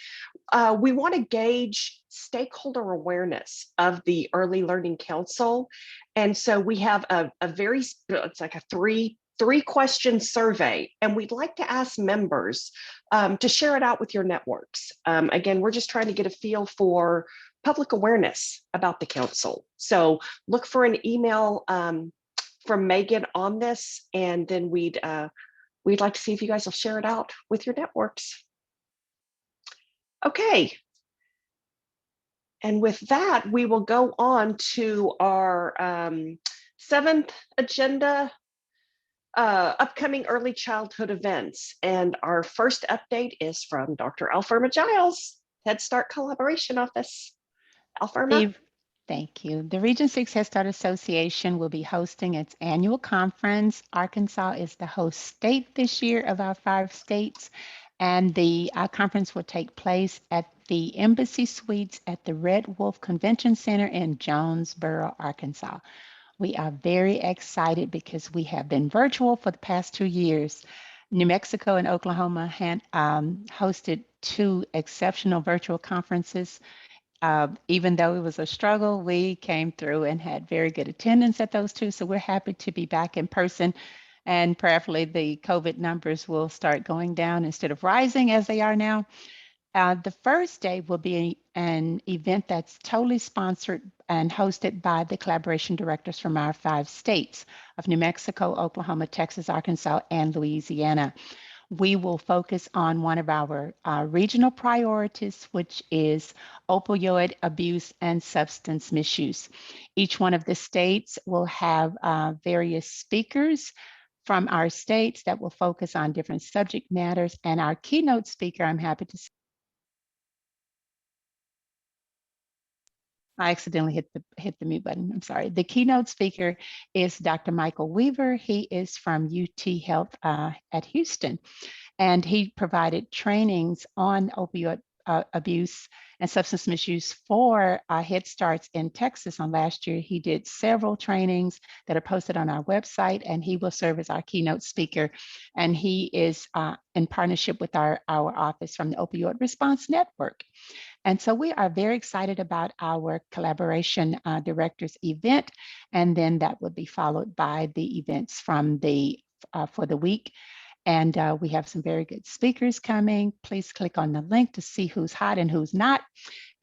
We want to gauge stakeholder awareness of the Early Learning Council. And so we have it's like a three question survey, and we'd like to ask members to share it out with your networks. Again, we're just trying to get a feel for public awareness about the council. So look for an email from Megan on this, and then we'd like to see if you guys will share it out with your networks. Okay. And with that, we will go on to our 7th agenda, upcoming early childhood events. And our first update is from Dr. Alferma Giles, Head Start Collaboration Office. Alferma. Thank you. The Region 6 Head Start Association will be hosting its annual conference. Arkansas is the host state this year of our 5 states. And the conference will take place at the Embassy Suites at the Red Wolf Convention Center in Jonesboro, Arkansas. We are very excited because we have been virtual for the past 2 years. New Mexico and Oklahoma hosted 2 exceptional virtual conferences. Even though it was a struggle, we came through and had very good attendance at those 2. So we're happy to be back in person. And prayerfully, the COVID numbers will start going down instead of rising as they are now. The first day will be an event that's totally sponsored and hosted by the collaboration directors from our 5 states of New Mexico, Oklahoma, Texas, Arkansas, and Louisiana. We will focus on one of our regional priorities, which is opioid abuse and substance misuse. Each one of the states will have various speakers from our states that will focus on different subject matters. And our keynote speaker, I'm happy to say, I accidentally hit the mute button. I'm sorry. The keynote speaker is Dr. Michael Weaver. He is from UT Health at Houston, and he provided trainings on opioid abuse and substance misuse for Head Starts in Texas on last year. He did several trainings that are posted on our website, and he will serve as our keynote speaker. And he is in partnership with our office from the Opioid Response Network. And so we are very excited about our collaboration directors event, and then that would be followed by the events from for the week. And we have some very good speakers coming. Please click on the link to see who's hot and who's not.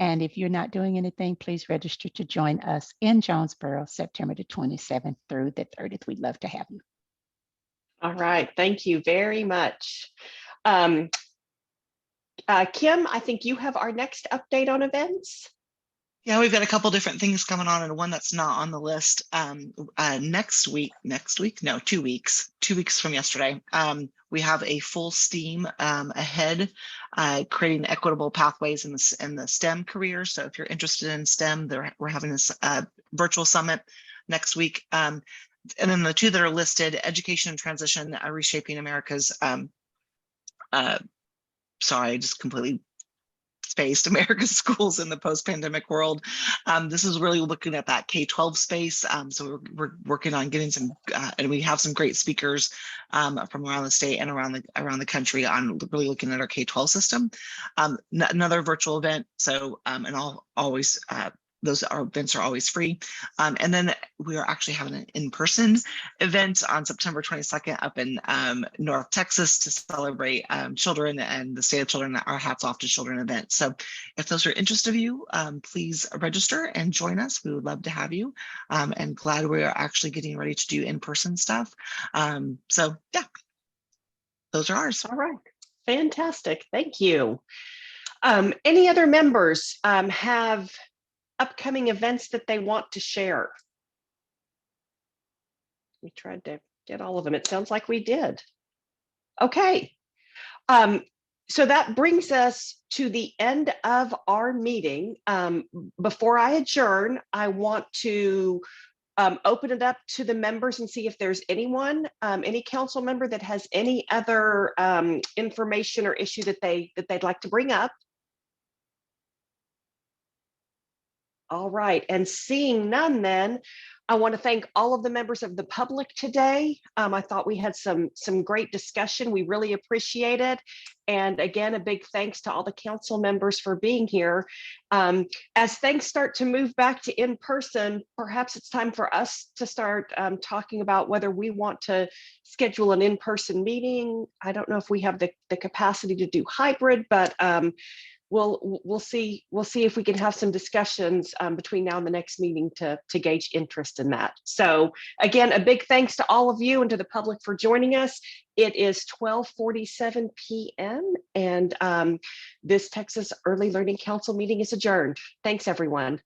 And if you're not doing anything, please register to join us in Jonesboro, September the 27th through the 30th. We'd love to have you. All right, thank you very much. Kim, I think you have our next update on events. Yeah, we've got a couple different things coming on, and one that's not on the list. Next week, no, 2 weeks, 2 weeks from yesterday, we have a full steam ahead, creating equitable pathways in the STEM career. So if you're interested in STEM, we're having this virtual summit next week. And then the two that are listed, Education and Transition, Reshaping America's, sorry, I just completely spaced America's schools in the post-pandemic world. This is really looking at that K-12 space. So we're working on getting some, and we have some great speakers from around the state and around the country on really looking at our K-12 system. Another virtual event. So and always those events are always free. And then we are actually having an in-person event on September 22nd up in North Texas to celebrate children and the state of children. Our Hats Off to Children event. So if those are interest of you, please register and join us. We would love to have you, and glad we are actually getting ready to do in-person stuff. So yeah, those are ours. All right, fantastic, thank you. Any other members have upcoming events that they want to share? We tried to get all of them. It sounds like we did. Okay. So that brings us to the end of our meeting. Before I adjourn, I want to open it up to the members and see if there's anyone, any council member that has any other information or issue that they'd like to bring up. All right, and seeing none then, I want to thank all of the members of the public today. I thought we had some great discussion. We really appreciate it. And again, a big thanks to all the council members for being here. As things start to move back to in-person, perhaps it's time for us to start talking about whether we want to schedule an in-person meeting. I don't know if we have the capacity to do hybrid, but we'll see if we can have some discussions between now and the next meeting to gauge interest in that. So again, a big thanks to all of you and to the public for joining us. It is 12:47 p.m. and this Texas Early Learning Council meeting is adjourned. Thanks, everyone.